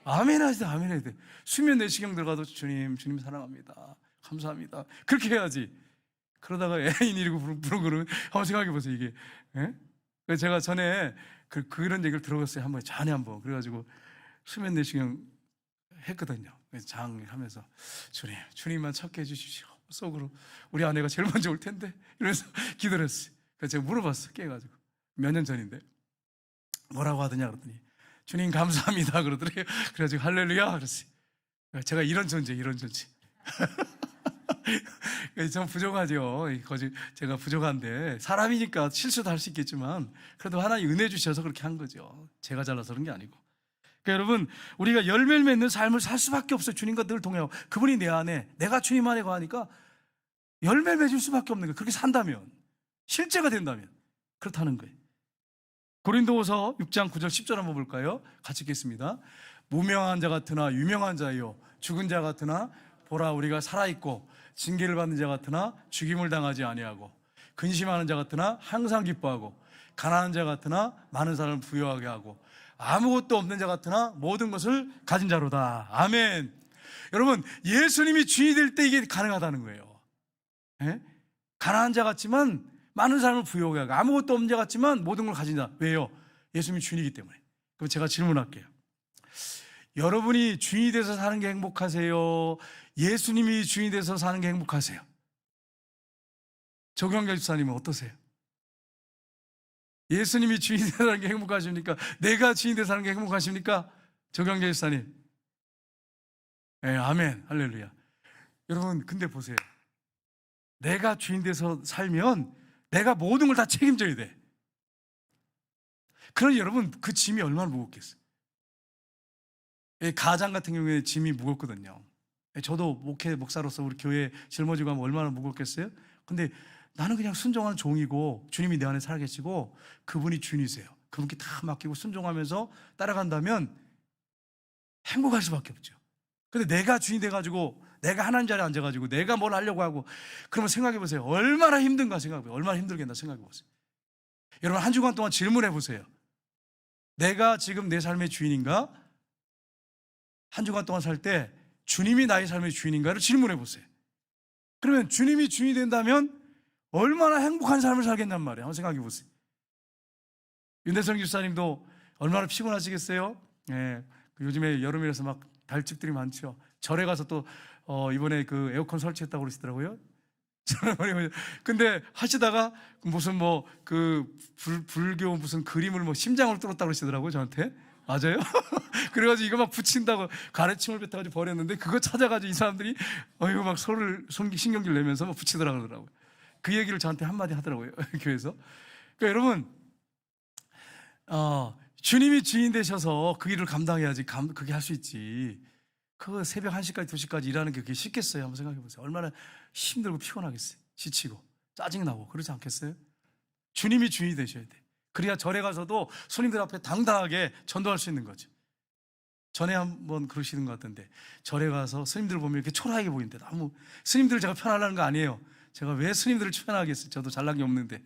아멘 하시다. 아멘 해야 돼. 수면 내시경 들어가도 주님 사랑합니다. 감사합니다. 그렇게 해야지. 그러다가 애인 이러고 부르고 그러면 한번 생각해 보세요. 이게. 제가 전에 그런 얘기를 들어봤어요. 전에 한번. 그래가지고 수면 내시경 했거든요. 장하면서 주님만 찾게 해주십시오. 속으로 우리 아내가 제일 먼저 올 텐데 이러면서 기도를 했어요. 그래서 제가 물어봤어요. 깨가지고 몇 년 전인데 뭐라고 하더냐 그러더니 주님 감사합니다 그러더래요. 그래가지고 할렐루야 그랬어요. 제가 이런 존재 전 부족하죠. 제가 부족한데 사람이니까 실수도 할 수 있겠지만 그래도 하나님 은혜 주셔서 그렇게 한 거죠. 제가 잘나서 그런 게 아니고. 그러니까 여러분 우리가 열매를 맺는 삶을 살 수밖에 없어요. 주님과 늘 동행하고 그분이 내 안에 내가 주님 안에 거하니까 열매를 맺을 수밖에 없는 거예요. 그렇게 산다면 실제가 된다면 그렇다는 거예요. 고린도후서 6장 9절 10절 한번 볼까요? 같이 읽겠습니다. 무명한 자 같으나 유명한 자요 죽은 자 같으나 보라 우리가 살아있고 징계를 받는 자 같으나 죽임을 당하지 아니하고 근심하는 자 같으나 항상 기뻐하고 가난한 자 같으나 많은 사람을 부유하게 하고 아무것도 없는 자 같으나 모든 것을 가진 자로다. 아멘. 여러분 예수님이 주인이 될 때 이게 가능하다는 거예요. 가난한 자 같지만 많은 사람을 부유하게 하고 아무것도 없는 자 같지만 모든 걸 가진 자. 왜요? 예수님이 주인이기 때문에. 그럼 제가 질문할게요. 여러분이 주인이 돼서 사는 게 행복하세요? 예수님이 주인이 돼서 사는 게 행복하세요? 조경길 집사님은 어떠세요? 예수님이 주인이 돼서 사는 게 행복하십니까? 내가 주인이 돼서 사는 게 행복하십니까? 조경길 집사님. 네, 아멘. 할렐루야. 여러분 근데 보세요. 내가 주인 돼서 살면 내가 모든 걸 다 책임져야 돼. 그러니 여러분 그 짐이 얼마나 무겁겠어요. 가장 같은 경우에 짐이 무겁거든요. 저도 목사로서 우리 교회 짊어지고 하면 얼마나 무겁겠어요? 근데 나는 그냥 순종하는 종이고 주님이 내 안에 살아계시고 그분이 주인이세요. 그분께 다 맡기고 순종하면서 따라간다면 행복할 수밖에 없죠. 근데 내가 주인 돼가지고 내가 하나님 자리에 앉아가지고 내가 뭘 하려고 하고 그러면 생각해 보세요. 얼마나 힘든가 생각해 보세요. 얼마나 힘들겠나 생각해 보세요. 여러분 한 주간 동안 질문해 보세요. 내가 지금 내 삶의 주인인가? 한 주간 동안 살 때 주님이 나의 삶의 주인인가를 질문해 보세요. 그러면 주님이 주인이 된다면 얼마나 행복한 삶을 살겠냔 말이에요. 한번 생각해 보세요. 윤대성 집사님도 얼마나 피곤하시겠어요? 예, 요즘에 여름이라서 막 달집들이 많죠. 절에 가서 또 이번에 그 에어컨 설치했다고 그러시더라고요. 근데 하시다가 무슨 뭐 그 불교 무슨 그림을 뭐 심장으로 뚫었다고 그러시더라고요. 저한테. 맞아요? 그래가지고 이거 막 붙인다고 가래침을 뱉어가지고 버렸는데 그거 찾아가지고 이 사람들이 이거 막 신경질 내면서 막 붙이더라고 그러더라고요. 그 얘기를 저한테 한마디 하더라고요. 교회에서. 그러니까 여러분 주님이 주인 되셔서 그 일을 감당해야지 그게 할 수 있지. 그 새벽 1시까지 2시까지 일하는 게 그게 쉽겠어요? 한번 생각해 보세요. 얼마나 힘들고 피곤하겠어요. 지치고 짜증나고 그러지 않겠어요? 주님이 주인이 되셔야 돼. 그래야 절에 가서도 손님들 앞에 당당하게 전도할 수 있는 거죠. 전에 한번 그러시는 것 같던데, 절에 가서 스님들 보면 이렇게 초라하게 보이는데, 너무 스님들을 제가 편하려는 거 아니에요. 제가 왜 스님들을 편하겠어요? 저도 잘난 게 없는데.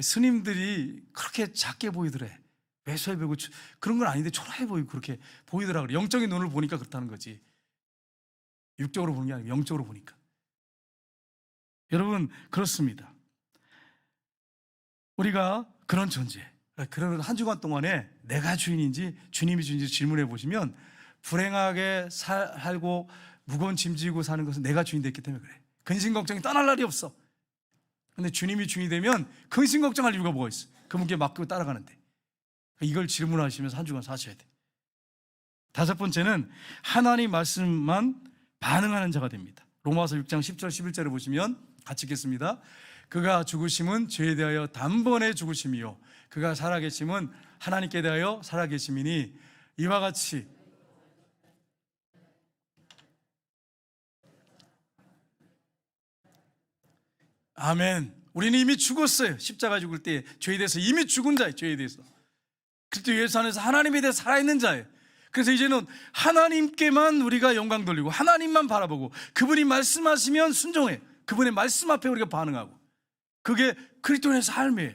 스님들이 그렇게 작게 보이더래. 왜소해 보이고 그런 건 아닌데 초라해 보이고 그렇게 보이더라고요. 영적인 눈을 보니까 그렇다는 거지. 육적으로 보는 게 아니고 영적으로 보니까. 여러분, 그렇습니다. 우리가 그런 존재, 그런 한 주간 동안에 내가 주인인지 주님이 주인인지 질문해 보시면, 불행하게 살고 무거운 짐 지고 사는 것은 내가 주인 됐기 때문에 그래. 근심 걱정이 떠날 날이 없어. 근데 주님이 주인이 되면 근심 걱정할 이유가 뭐가 있어? 그분께 맡기고 따라가는데. 이걸 질문하시면서 한 주간 사셔야 돼. 다섯 번째는 하나님 말씀만 반응하는 자가 됩니다. 로마서 6장 10절 11절을 보시면 같이 읽겠습니다. 그가 죽으심은 죄에 대하여 단번에 죽으심이요 그가 살아계심은 하나님께 대하여 살아계심이니 이와 같이 아멘. 우리는 이미 죽었어요. 십자가 죽을 때 죄에 대해서 이미 죽은 자예요. 죄에 대해서. 그리스도 예수 안에서 하나님에 대해 살아있는 자예요. 그래서 이제는 하나님께만 우리가 영광 돌리고 하나님만 바라보고 그분이 말씀하시면 순종해. 그분의 말씀 앞에 우리가 반응하고, 그게 그리스도의 삶이에요.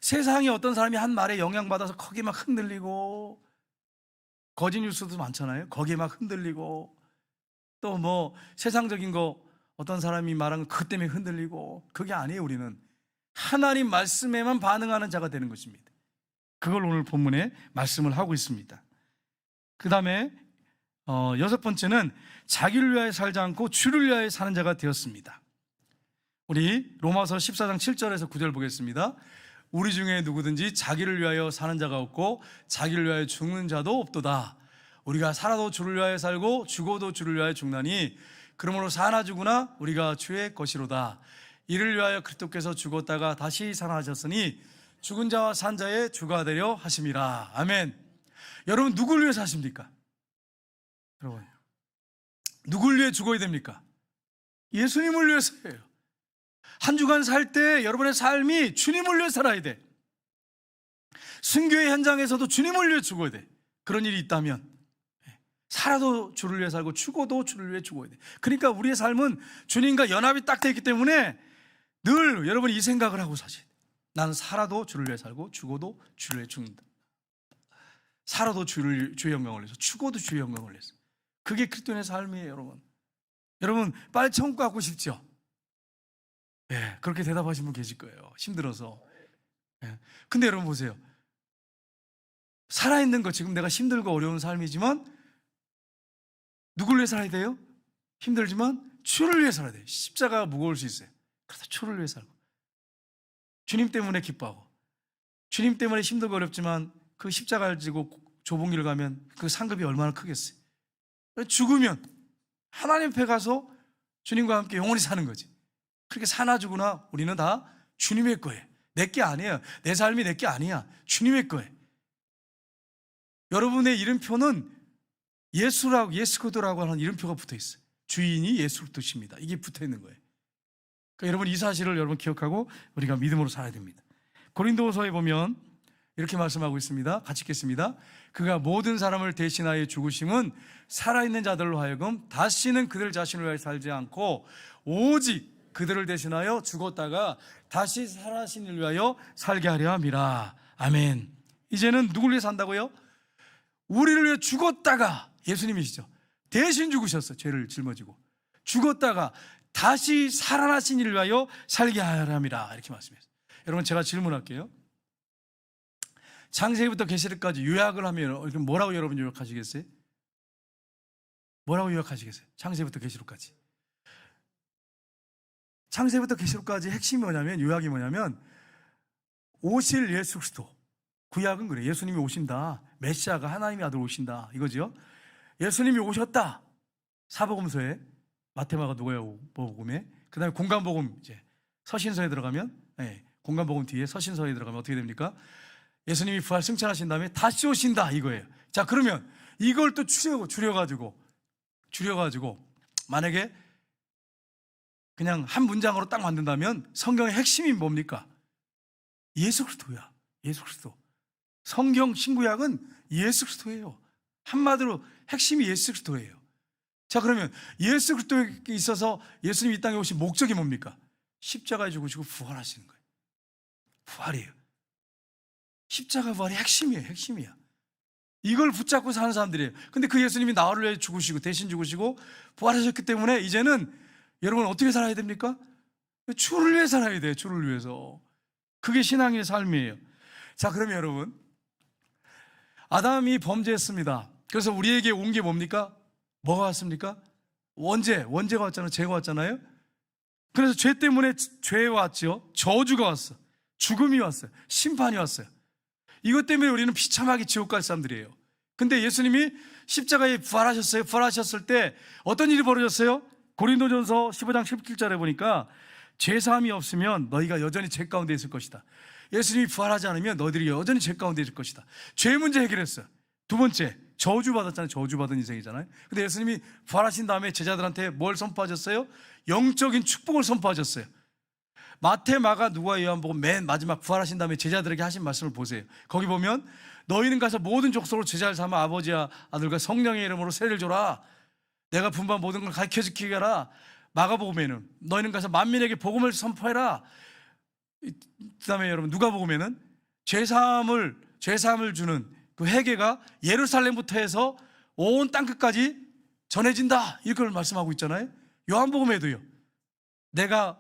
세상에 어떤 사람이 한 말에 영향받아서 거기에 막 흔들리고, 거짓 뉴스도 많잖아요. 거기에 막 흔들리고, 또 뭐 세상적인 거 어떤 사람이 말한 거 그것 때문에 흔들리고, 그게 아니에요. 우리는 하나님 말씀에만 반응하는 자가 되는 것입니다. 그걸 오늘 본문에 말씀을 하고 있습니다. 그 다음에 여섯 번째는 자기를 위하여 살지 않고 주를 위하여 사는 자가 되었습니다. 우리 로마서 14장 7절에서 9절 보겠습니다. 우리 중에 누구든지 자기를 위하여 사는 자가 없고 자기를 위하여 죽는 자도 없도다. 우리가 살아도 주를 위하여 살고 죽어도 주를 위하여 죽나니 그러므로 사나 죽으나 우리가 주의 것이로다. 이를 위하여 그리스도께서 죽었다가 다시 살아나셨으니 죽은 자와 산 자의 주가 되려 하심이라. 아멘. 여러분, 누굴 위해 사십니까? 여러분, 누굴 위해 죽어야 됩니까? 예수님을 위해서예요. 한 주간 살 때 여러분의 삶이 주님을 위해 살아야 돼. 순교의 현장에서도 주님을 위해 죽어야 돼. 그런 일이 있다면 살아도 주를 위해 살고 죽어도 주를 위해 죽어야 돼. 그러니까 우리의 삶은 주님과 연합이 딱 되어 있기 때문에 늘 여러분이 이 생각을 하고 사셔야 돼. 나는 살아도 주를 위해 살고 죽어도 주를 위해 죽는다. 살아도 주의 영광을 위해서, 죽어도 주의 영광을 위해서. 그게 그리스도인의 삶이에요. 여러분, 여러분 빨리 천국 가고 싶죠? 네, 그렇게 대답하신 분 계실 거예요. 힘들어서. 네. 근데 여러분 보세요. 살아있는 것, 지금 내가 힘들고 어려운 삶이지만 누굴 위해 살아야 돼요? 힘들지만 주를 위해 살아야 돼요. 십자가가 무거울 수 있어요. 그래서 주를 위해 살고, 주님 때문에 기뻐하고, 주님 때문에 힘들고 어렵지만 그 십자가를 지고 좁은 길을 가면 그 상급이 얼마나 크겠어요. 죽으면 하나님 앞에 가서 주님과 함께 영원히 사는 거지. 그렇게 사나 죽으나 우리는 다 주님의 거예요. 내 게 아니에요. 내 삶이 내 게 아니야. 주님의 거예요. 여러분의 이름표는 예수라고, 예수코드라고 하는 이름표가 붙어 있어요. 주인이 예수를 뜻입니다. 이게 붙어 있는 거예요. 그러니까 여러분, 이 사실을 여러분 기억하고 우리가 믿음으로 살아야 됩니다. 고린도서에 보면 이렇게 말씀하고 있습니다. 같이 읽겠습니다. 그가 모든 사람을 대신하여 죽으심은 살아있는 자들로 하여금 다시는 그들 자신을 위하여 살지 않고 오직 그들을 대신하여 죽었다가 다시 살아신 일 위하여 살게 하려 함이라. 아멘. 이제는 누굴 위해 산다고요? 우리를 위해 죽었다가, 예수님이시죠, 대신 죽으셨어요. 죄를 짊어지고 죽었다가 다시 살아나신 일을 위하여 살게 하려 함이라. 이렇게 말씀했어요. 여러분, 제가 질문할게요. 창세기부터 계시록까지 요약을 하면 뭐라고 여러분 요약하시겠어요? 뭐라고 요약하시겠어요? 창세기부터 계시록까지. 창세기부터 계시록까지 핵심이 뭐냐면, 요약이 뭐냐면, 오실 예수 그리스도. 구약은 그래. 예수님이 오신다. 메시아가 하나님의 아들 오신다. 이거죠. 예수님이 오셨다. 사복음서에, 마태마가 누가복음에, 그 다음에 공간복음, 이제 서신서에 들어가면, 공간복음 뒤에 서신서에 들어가면 어떻게 됩니까? 예수님이 부활 승천하신 다음에 다시 오신다, 이거예요. 자, 그러면 이걸 또 줄여가지고 줄여가지고 만약에 그냥 한 문장으로 딱 만든다면 성경의 핵심이 뭡니까? 예수 그리스도야. 예수 그리스도. 성경 신구약은 예수 그리스도예요. 한마디로 핵심이 예수 그리스도예요. 자, 그러면 예수 그리스도에 있어서 예수님이 이 땅에 오신 목적이 뭡니까? 십자가에 죽으시고 부활하시는 거예요. 부활이에요. 십자가 부활이 핵심이에요. 핵심이야. 이걸 붙잡고 사는 사람들이에요. 근데 그 예수님이 나를 위해 죽으시고 대신 죽으시고 부활하셨기 때문에 이제는 여러분 어떻게 살아야 됩니까? 주를 위해 살아야 돼요. 주를 위해서. 그게 신앙의 삶이에요. 자, 그러면 여러분, 아담이 범죄했습니다. 그래서 우리에게 온 게 뭡니까? 뭐가 왔습니까? 원죄가 왔잖아요. 죄가 왔잖아요. 그래서 죄 때문에 죄가 왔죠. 저주가 왔어. 죽음이 왔어요. 심판이 왔어요. 이것 때문에 우리는 비참하게 지옥 갈 사람들이에요. 근데 예수님이 십자가에 부활하셨어요. 부활하셨을 때 어떤 일이 벌어졌어요? 고린도전서 15장 17절에 보니까 죄사함이 없으면 너희가 여전히 죄 가운데 있을 것이다. 예수님이 부활하지 않으면 너희들이 여전히 죄 가운데 있을 것이다. 죄 문제 해결했어요. 두 번째, 저주받았잖아요. 저주받은 인생이잖아요. 근데 예수님이 부활하신 다음에 제자들한테 뭘 선포하셨어요? 영적인 축복을 선포하셨어요. 마태, 마가, 누가, 요한복음 맨 마지막 부활하신 다음에 제자들에게 하신 말씀을 보세요. 거기 보면 너희는 가서 모든 족속으로 제자를 삼아 아버지와 아들과 성령의 이름으로 세례를 줘라. 내가 분반 모든 걸 가르쳐 지키게 하라. 마가복음에는 너희는 가서 만민에게 복음을 선포해라. 그 다음에 여러분 누가복음에는 죄사함을 주는 그 회개가 예루살렘부터 해서 온 땅끝까지 전해진다. 이걸 말씀하고 있잖아요. 요한복음에도요. 내가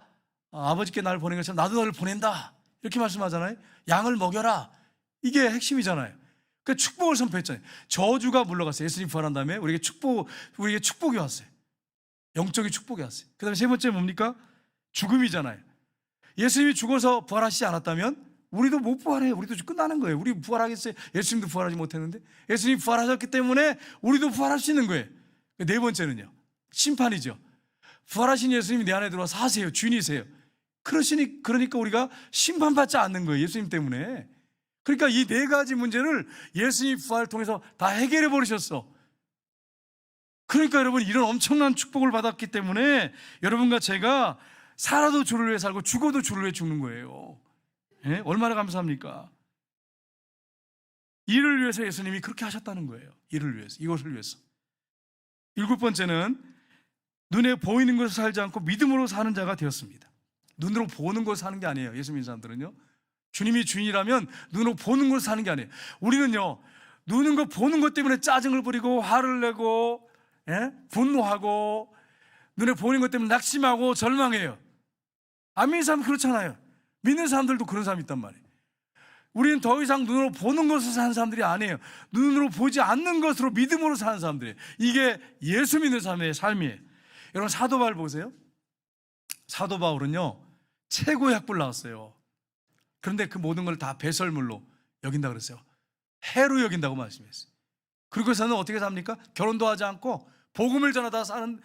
아버지께 나를 보낸 것처럼 나도 너를 보낸다. 이렇게 말씀하잖아요. 양을 먹여라. 이게 핵심이잖아요. 그 축복을 선포했잖아요. 저주가 물러갔어요. 예수님 부활한 다음에 우리에게 축복이 왔어요. 영적인 축복이 왔어요. 그 다음에 세 번째 뭡니까? 죽음이잖아요. 예수님이 죽어서 부활하시지 않았다면 우리도 못 부활해요. 우리도 끝나는 거예요. 우리 부활하겠어요? 예수님도 부활하지 못했는데 예수님이 부활하셨기 때문에 우리도 부활할 수 있는 거예요. 네 번째는요. 심판이죠. 부활하신 예수님이 내 안에 들어와 사세요. 주인이세요. 그러니까 우리가 심판받지 않는 거예요. 예수님 때문에. 그러니까 이 네 가지 문제를 예수님 부활을 통해서 다 해결해 버리셨어. 그러니까 여러분 이런 엄청난 축복을 받았기 때문에 여러분과 제가 살아도 주를 위해 살고 죽어도 주를 위해 죽는 거예요. 예? 얼마나 감사합니까? 이를 위해서 예수님이 그렇게 하셨다는 거예요. 이를 위해서, 이것을 위해서. 일곱 번째는 눈에 보이는 것을 살지 않고 믿음으로 사는 자가 되었습니다. 눈으로 보는 것을 사는 게 아니에요. 예수 믿는 사람들은요. 주님이 주인이라면 눈으로 보는 것을 사는 게 아니에요. 우리는요, 보는 것 때문에 짜증을 부리고 화를 내고 분노하고 눈에 보이는 것 때문에 낙심하고 절망해요. 안 믿는 사람은 그렇잖아요. 믿는 사람들도 그런 사람이 있단 말이에요. 우리는 더 이상 눈으로 보는 것으로 사는 사람들이 아니에요. 눈으로 보지 않는 것으로 믿음으로 사는 사람들이에요. 이게 예수 믿는 사람의 삶이에요. 여러분 사도 바울 보세요. 사도 바울은요 최고의 학부를 나왔어요. 그런데 그 모든 걸 다 배설물로 여긴다 그랬어요. 해로 여긴다고 말씀했어요. 그리고서는 어떻게 삽니까? 결혼도 하지 않고 복음을 전하다 사는,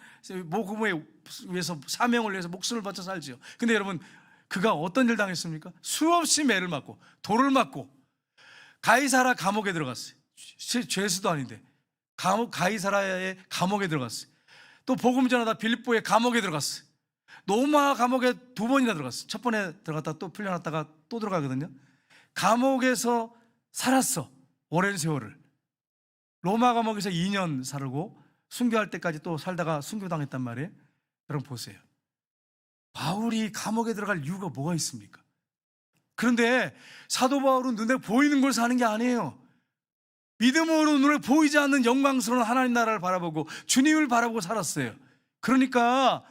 복음을 위해서, 사명을 위해서 목숨을 바쳐 살지요. 근데 여러분 그가 어떤 일 당했습니까? 수없이 매를 맞고 돌을 맞고 가이사라 감옥에 들어갔어요. 죄수도 아닌데 가이사라의 감옥에 들어갔어요. 또 복음 전하다 빌립보의 감옥에 들어갔어요. 로마 감옥에 두 번이나 들어갔어요. 첫 번에 들어갔다 또 풀려났다가 또 들어가거든요. 감옥에서 살았어. 오랜 세월을. 로마 감옥에서 2년 살고 순교할 때까지 또 살다가 순교당했단 말이에요. 여러분 보세요. 바울이 감옥에 들어갈 이유가 뭐가 있습니까? 그런데 사도 바울은 눈에 보이는 걸 사는 게 아니에요. 믿음으로 눈에 보이지 않는 영광스러운 하나님 나라를 바라보고 주님을 바라보고 살았어요. 그러니까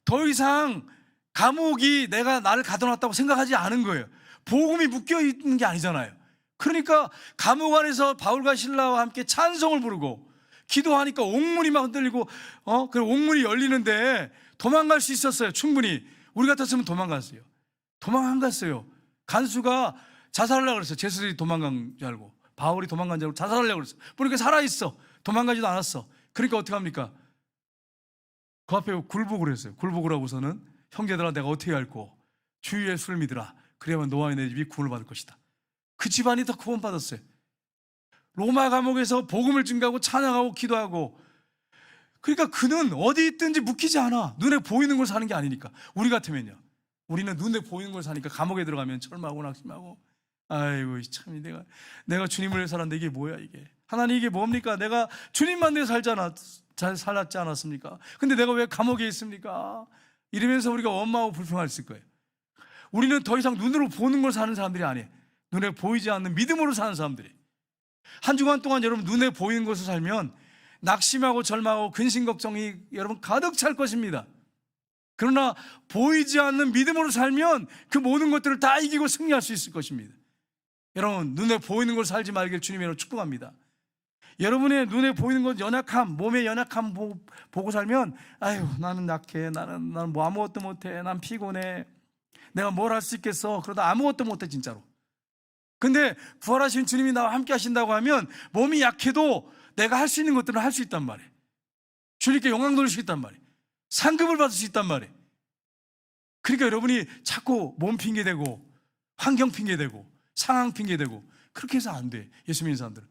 더 이상 감옥이 내가 나를 가둬놨다고 생각하지 않은 거예요. 복음이 묶여있는 게 아니잖아요. 그러니까 감옥 안에서 바울과 실라와 함께 찬송을 부르고 기도하니까 옥문이 막 흔들리고 그 옥문이 열리는데 도망갈 수 있었어요. 충분히. 우리 같았으면 도망갔어요. 도망 안 갔어요. 간수가 자살하려고 그랬어요. 제수들이 도망간 줄 알고 바울이 도망간 줄 알고 자살하려고 그랬어요. 보니까 살아있어. 도망가지도 않았어. 그러니까 어떻게 합니까? 그 앞에 굴복을 했어요. 굴복을 하고서는 형제들아 내가 어떻게 할꼬? 주 예수를 믿으라. 그래야만 너와 내 집이 구원을 받을 것이다. 그 집안이 다 구원받았어요. 로마 감옥에서 복음을 증거하고 찬양하고 기도하고 그러니까 그는 어디 있든지 묶이지 않아. 눈에 보이는 걸 사는 게 아니니까. 우리 같으면요, 우리는 눈에 보이는 걸 사니까 감옥에 들어가면 철마고 낙심하고, 아이고 참, 내가 주님을 위해 살았는데 이게 뭐야 이게. 하나님 이게 뭡니까? 내가 주님만 위해 잘 살았지 않았습니까? 근데 내가 왜 감옥에 있습니까? 이러면서 우리가 원망하고 불평했을 거예요. 우리는 더 이상 눈으로 보는 걸 사는 사람들이 아니에요. 눈에 보이지 않는 믿음으로 사는 사람들이. 한 주간 동안 여러분 눈에 보이는 것을 살면 낙심하고 절망하고 근심 걱정이 여러분 가득 찰 것입니다. 그러나 보이지 않는 믿음으로 살면 그 모든 것들을 다 이기고 승리할 수 있을 것입니다. 여러분, 눈에 보이는 걸 살지 말길 주님으로 축복합니다. 여러분의 눈에 보이는 것, 연약함, 몸의 연약함 보고 살면, 아유, 나는 약해, 나는 뭐 아무것도 못해, 난 피곤해, 내가 뭘 할 수 있겠어. 그러다 아무것도 못해 진짜로. 근데 부활하신 주님이 나와 함께 하신다고 하면 몸이 약해도 내가 할 수 있는 것들은 할 수 있단 말이에요. 주님께 영광 돌릴 수 있단 말이에요. 상급을 받을 수 있단 말이에요. 그러니까 여러분이 자꾸 몸 핑계대고 환경 핑계대고 상황 핑계대고 그렇게 해서 안 돼. 예수 믿는 사람들은.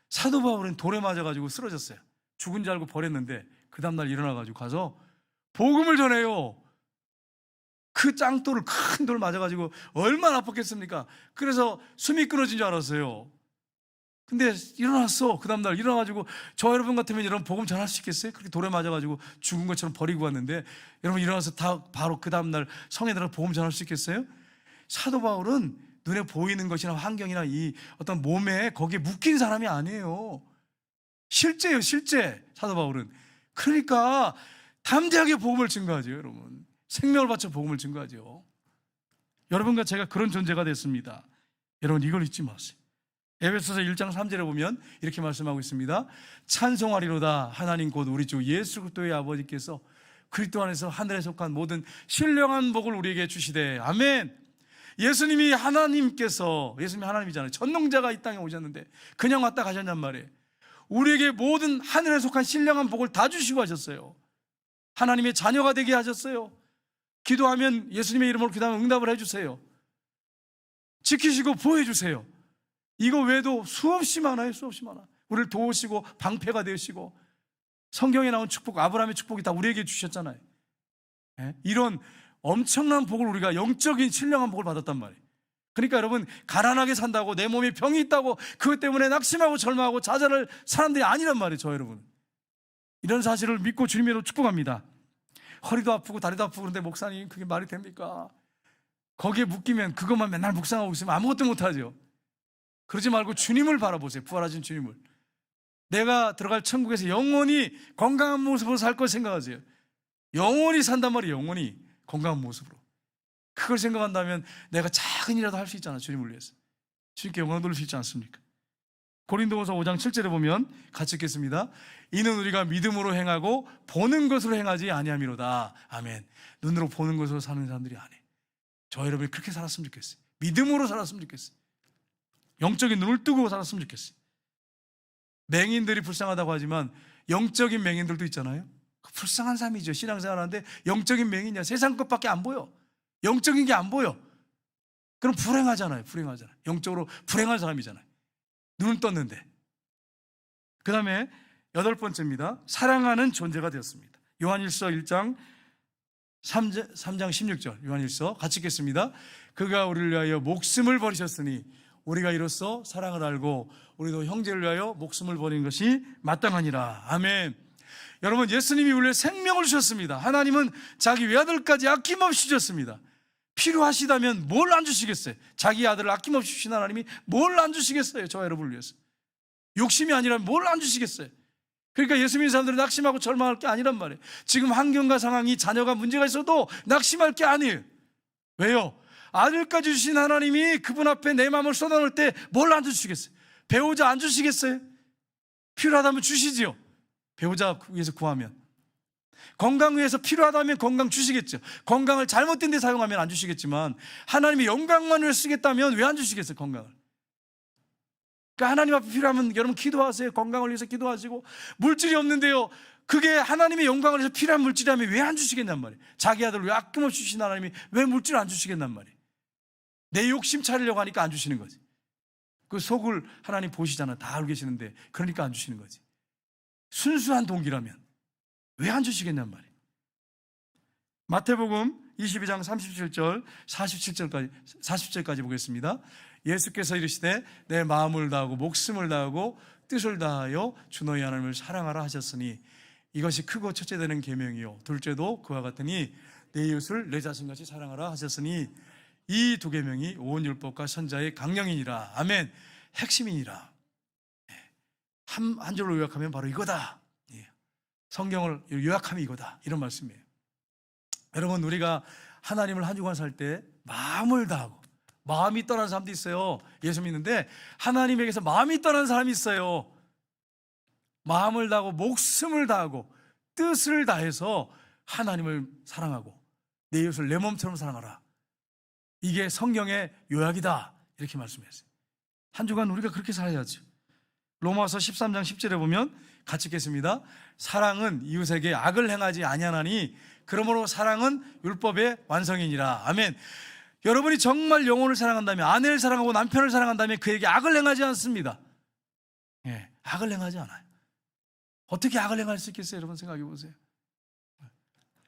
사도 바울은 돌에 맞아가지고 쓰러졌어요. 죽은 줄 알고 버렸는데 그 다음날 일어나가지고 가서 복음을 전해요. 그 짱돌을 큰 돌 맞아가지고 얼마나 아팠겠습니까? 그래서 숨이 끊어진 줄 알았어요. 근데 일어났어. 그 다음날 일어나가지고 저 여러분 같으면 여러분 복음 전할 수 있겠어요? 그렇게 돌에 맞아가지고 죽은 것처럼 버리고 왔는데 여러분 일어나서 다 바로 그 다음날 성에 들어 복음 전할 수 있겠어요? 사도 바울은 눈에 보이는 것이나 환경이나 이 어떤 몸에 거기에 묶인 사람이 아니에요. 실제예요, 실제. 사도 바울은. 그러니까 담대하게 복음을 증거하죠, 여러분. 생명을 바쳐 복음을 증거하죠. 여러분과 제가 그런 존재가 됐습니다. 여러분 이걸 잊지 마세요. 에베소서 1장 3절에 보면 이렇게 말씀하고 있습니다. 찬송하리로다 하나님 곧 우리 주 예수 그리스도의 아버지께서 그리스도 안에서 하늘에 속한 모든 신령한 복을 우리에게 주시되. 아멘. 예수님이 하나님이잖아요. 전능자가 이 땅에 오셨는데 그냥 왔다 가셨냔 말이에요. 우리에게 모든 하늘에 속한 신령한 복을 다 주시고 하셨어요. 하나님의 자녀가 되게 하셨어요. 기도하면 예수님의 이름으로 기도하면 응답을 해주세요. 지키시고 보호해 주세요. 이거 외에도 수없이 많아요. 수없이 많아. 우리를 도우시고 방패가 되시고 성경에 나온 축복, 아브라함의 축복이 다 우리에게 주셨잖아요. 이런 엄청난 복을 우리가 영적인 신령한 복을 받았단 말이에요. 그러니까 여러분 가난하게 산다고 내 몸에 병이 있다고 그것 때문에 낙심하고 절망하고 좌절할 사람들이 아니란 말이에요. 저 여러분 이런 사실을 믿고 주님으로 축복합니다. 허리도 아프고 다리도 아프고 그런데 목사님 그게 말이 됩니까? 거기에 묶이면 그것만 맨날 묵상하고 있으면 아무것도 못하죠. 그러지 말고 주님을 바라보세요. 부활하신 주님을. 내가 들어갈 천국에서 영원히 건강한 모습으로 살 걸 생각하세요. 영원히 산단 말이에요. 영원히 건강한 모습으로. 그걸 생각한다면 내가 작은 일이라도 할 수 있잖아. 주님을 위해서. 주님께 영광 돌릴 수 있지 않습니까? 고린도후서 5장 7절에 보면 같이 읽겠습니다. 이는 우리가 믿음으로 행하고 보는 것으로 행하지 아니함이로다. 아멘. 눈으로 보는 것으로 사는 사람들이 아니에요. 저 여러분이 그렇게 살았으면 좋겠어요. 믿음으로 살았으면 좋겠어요. 영적인 눈을 뜨고 살았으면 좋겠어요. 맹인들이 불쌍하다고 하지만 영적인 맹인들도 있잖아요. 불쌍한 삶이죠. 신앙생활하는데 영적인 맹인이야. 세상 것밖에 안 보여. 영적인 게 안 보여. 그럼 불행하잖아요. 영적으로 불행한 사람이잖아요. 눈을 떴는데. 그 다음에 8번째입니다. 사랑하는 존재가 되었습니다. 요한일서 1장 3장 16절 요한일서 같이 읽겠습니다. 그가 우리를 위하여 목숨을 버리셨으니 우리가 이로써 사랑을 알고 우리도 형제를 위하여 목숨을 버린 것이 마땅하니라. 아멘. 여러분 예수님이 우리의 생명을 주셨습니다. 하나님은 자기 외아들까지 아낌없이 주셨습니다. 필요하시다면 뭘 안 주시겠어요? 자기 아들을 아낌없이 주신 하나님이 뭘 안 주시겠어요? 저와 여러분을 위해서. 욕심이 아니라면 뭘 안 주시겠어요? 그러니까 예수 믿는 사람들은 낙심하고 절망할 게 아니란 말이에요. 지금 환경과 상황이 자녀가 문제가 있어도 낙심할 게 아니에요. 왜요? 아들까지 주신 하나님이 그분 앞에 내 마음을 쏟아놓을 때 뭘 안 주시겠어요? 배우자 안 주시겠어요? 필요하다면 주시지요. 배우자 위해서 구하면. 건강 위해서 필요하다면 건강 주시겠죠. 건강을 잘못된 데 사용하면 안 주시겠지만 하나님이 영광만 위해 쓰겠다면 왜 안 주시겠어요? 건강을. 그러니까 하나님 앞에 필요하면 여러분 기도하세요. 건강을 위해서 기도하시고. 물질이 없는데요, 그게 하나님의 영광을 위해서 필요한 물질이라면 왜 안 주시겠냔 말이에요. 자기 아들을 왜 아낌없이 주신 하나님이 왜 물질을 안 주시겠냔 말이에요. 내 욕심 차리려고 하니까 안 주시는 거지. 그 속을 하나님 보시잖아. 다 알고 계시는데 그러니까 안 주시는 거지. 순수한 동기라면, 왜 안 주시겠냔 말이에요. 마태복음 22장 37절 40절까지 보겠습니다. 예수께서 이르시되 내 마음을 다하고 목숨을 다하고 뜻을 다하여 주 너희 하나님을 사랑하라 하셨으니 이것이 크고 첫째 되는 계명이요 둘째도 그와 같으니 내 이웃을 내 자신같이 사랑하라 하셨으니 이 두 계명이 온 율법과 선자의 강령이니라. 아멘. 핵심이니라. 한 줄로 요약하면 바로 이거다. 성경을 요약하면 이거다. 이런 말씀이에요. 여러분, 우리가 하나님을 한 주간 살 때 마음을 다하고, 마음이 떠난 사람도 있어요. 예수 믿는데 하나님에게서 마음이 떠난 사람이 있어요. 마음을 다하고 목숨을 다하고 뜻을 다해서 하나님을 사랑하고 내 이웃을 내 몸처럼 사랑하라. 이게 성경의 요약이다. 이렇게 말씀했어요. 한 주간 우리가 그렇게 살아야죠. 로마서 13장 10절에 보면 같이 읽겠습니다. 사랑은 이웃에게 악을 행하지 아니하나니 그러므로 사랑은 율법의 완성이니라. 아멘. 여러분이 정말 영혼을 사랑한다면, 아내를 사랑하고 남편을 사랑한다면 그에게 악을 행하지 않습니다. 악을 행하지 않아요. 어떻게 악을 행할 수 있겠어요? 여러분 생각해 보세요.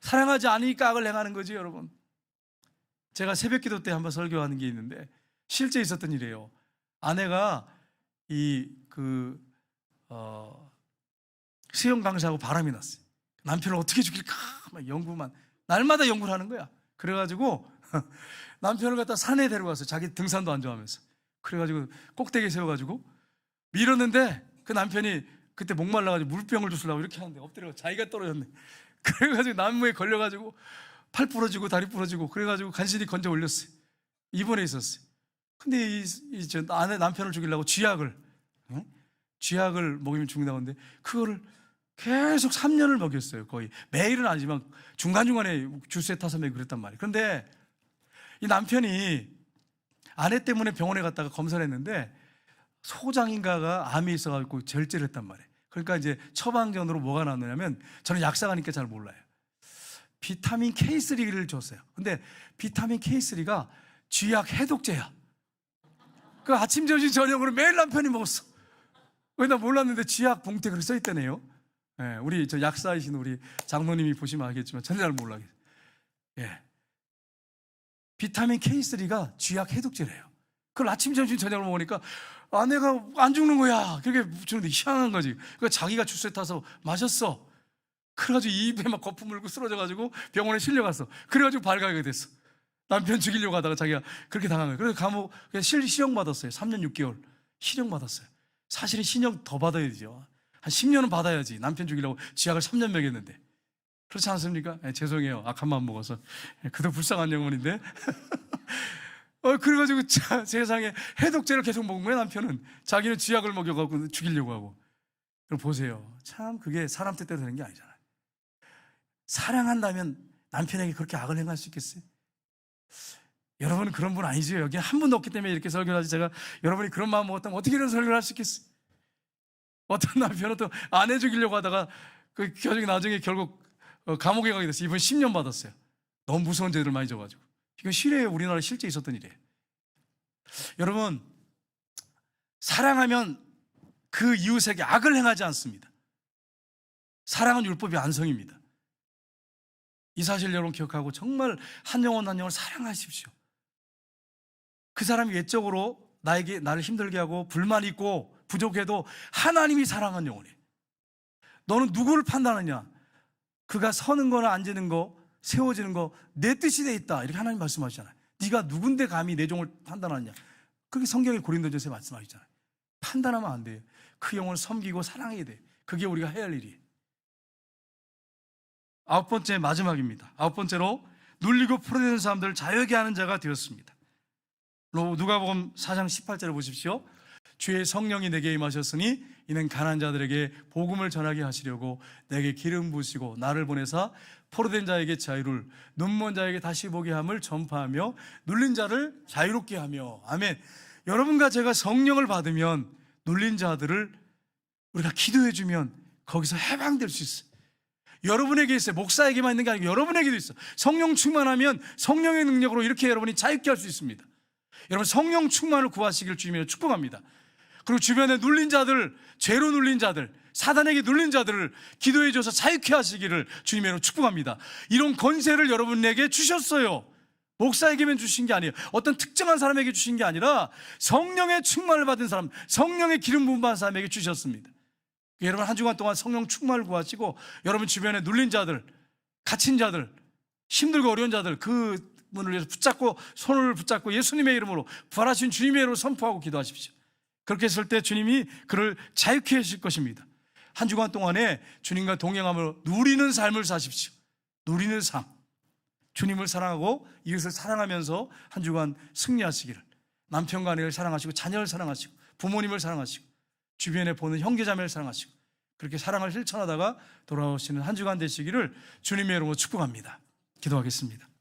사랑하지 않으니까 악을 행하는 거지, 여러분. 제가 새벽기도 때 한번 설교하는 게 있는데 실제 있었던 일이에요. 아내가 수영 강사하고 바람이 났어요. 남편을 어떻게 죽일까 막 날마다 연구를 하는 거야. 그래가지고 남편을 갖다 산에 데려갔어요. 자기 등산도 안 좋아하면서. 그래가지고 꼭대기에 세워가지고 밀었는데 그 남편이 그때 목말라가지고 물병을 주스려고 이렇게 하는데 엎드려 자기가 떨어졌네. 그래가지고 나무에 걸려가지고 팔 부러지고 다리 부러지고 그래가지고 간신히 건져 올렸어요. 입원해 있었어요. 근데 아내 남편을 죽이려고 쥐약을 먹이면 죽는다고 하는데 그거를 계속 3년을 먹였어요. 거의 매일은 아니지만 중간중간에 주스에 타서 먹이고 그랬단 말이에요. 그런데 이 남편이 아내 때문에 병원에 갔다가 검사를 했는데 소장인가가 암이 있어가지고 절제를 했단 말이에요. 그러니까 이제 처방전으로 뭐가 나왔냐면 저는 약사가니까 잘 몰라요. 비타민 K3를 줬어요. 근데 비타민 K3가 쥐약 해독제야. 그 아침, 점심, 저녁으로 매일 남편이 먹었어. 왜 나 몰랐는데 쥐약 봉투에 그렇게 써있다네요. 우리 저 약사이신 우리 장모님이 보시면 알겠지만 저는 잘 몰라요. 비타민 K3가 쥐약 해독제래요. 그걸 아침, 점심, 저녁으로 먹으니까 아내가 안 죽는 거야. 그렇게 주는데 희한한 거지. 그러니까 자기가 주스에 타서 마셨어. 그래가지고 입에 막 거품 물고 쓰러져가지고 병원에 실려갔어. 그래가지고 발각이 됐어. 남편 죽이려고 하다가 자기가 그렇게 당한 거예요. 그래서 감옥 실형 받았어요. 3년 6개월 실형 받았어요. 사실은 실형 더 받아야 되죠. 한 10년은 받아야지. 남편 죽이려고 쥐약을 3년 먹였는데. 그렇지 않습니까? 죄송해요. 악한 마음 먹어서. 그도 불쌍한 영혼인데. 그래가지고 세상에 해독제를 계속 먹은 거예요. 남편은 자기는 쥐약을 먹여갖고 죽이려고 하고. 그럼 보세요. 참 그게 사람 뜻대로 되는 게 아니잖아요. 사랑한다면 남편에게 그렇게 악을 행할 수 있겠어요? 여러분은 그런 분 아니죠. 여기 한 분도 없기 때문에 이렇게 설교를 하지. 제가 여러분이 그런 마음 먹었다면 어떻게 이런 설교를 할 수 있겠어요? 어떤 남편은 또 아내 죽이려고 하다가 그 나중에 결국 감옥에 가게 됐어요. 이번 10년 받았어요. 너무 무서운 죄를 많이 져가지고. 이건 실화예요. 우리나라에 실제 있었던 일이에요. 여러분, 사랑하면 그 이웃에게 악을 행하지 않습니다. 사랑은 율법의 완성입니다. 이 사실 여러분 기억하고 정말 한 영혼 한 영혼을 사랑하십시오. 그 사람이 외적으로 나를 힘들게 하고 불만 있고 부족해도 하나님이 사랑한 영혼이에요. 너는 누구를 판단하냐? 그가 서는 거나 앉는 거, 세워지는 거 내 뜻이 돼 있다. 이렇게 하나님 말씀하시잖아요. 네가 누군데 감히 내 종을 판단하느냐? 그게 성경의 고린도전서에 말씀하시잖아요. 판단하면 안 돼요. 그 영혼을 섬기고 사랑해야 돼요. 그게 우리가 해야 할 일이에요. 9번째 마지막입니다. 9번째로 눌리고 풀어내는 사람들을 자유하게 하는 자가 되었습니다. 누가복음 4장 18절을 보십시오. 주의 성령이 내게 임하셨으니 이는 가난한 자들에게 복음을 전하게 하시려고 내게 기름 부으시고 나를 보내사 포로된 자에게 자유를, 눈먼 자에게 다시 보게 함을 전파하며 눌린 자를 자유롭게 하며. 아멘. 여러분과 제가 성령을 받으면 눌린 자들을 우리가 기도해 주면 거기서 해방될 수 있어요. 여러분에게 있어요. 목사에게만 있는 게 아니고 여러분에게도 있어요. 성령 충만하면 성령의 능력으로 이렇게 여러분이 자유케 할 수 있습니다. 여러분 성령 충만을 구하시길 주님으로 축복합니다. 그리고 주변에 눌린 자들, 죄로 눌린 자들, 사단에게 눌린 자들을 기도해 줘서 자유케 하시기를 주님의 이름으로 축복합니다. 이런 권세를 여러분에게 주셨어요. 목사에게만 주신 게 아니에요. 어떤 특정한 사람에게 주신 게 아니라 성령의 충만을 받은 사람, 성령의 기름 부음 받은 사람에게 주셨습니다. 여러분 한 주간 동안 성령 충만을 구하시고 여러분 주변에 눌린 자들, 갇힌 자들, 힘들고 어려운 자들 그 분을 위해서 붙잡고 손을 붙잡고 예수님의 이름으로 부활하신 주님의 이름으로 선포하고 기도하십시오. 그렇게 했을 때 주님이 그를 자유케 하실 것입니다. 한 주간 동안에 주님과 동행함으로 누리는 삶을 사십시오. 누리는 삶. 주님을 사랑하고 이웃을 사랑하면서 한 주간 승리하시기를, 남편과 아내를 사랑하시고 자녀를 사랑하시고 부모님을 사랑하시고 주변에 보는 형제자매를 사랑하시고 그렇게 사랑을 실천하다가 돌아오시는 한 주간 되시기를 주님의 이름으로 축복합니다. 기도하겠습니다.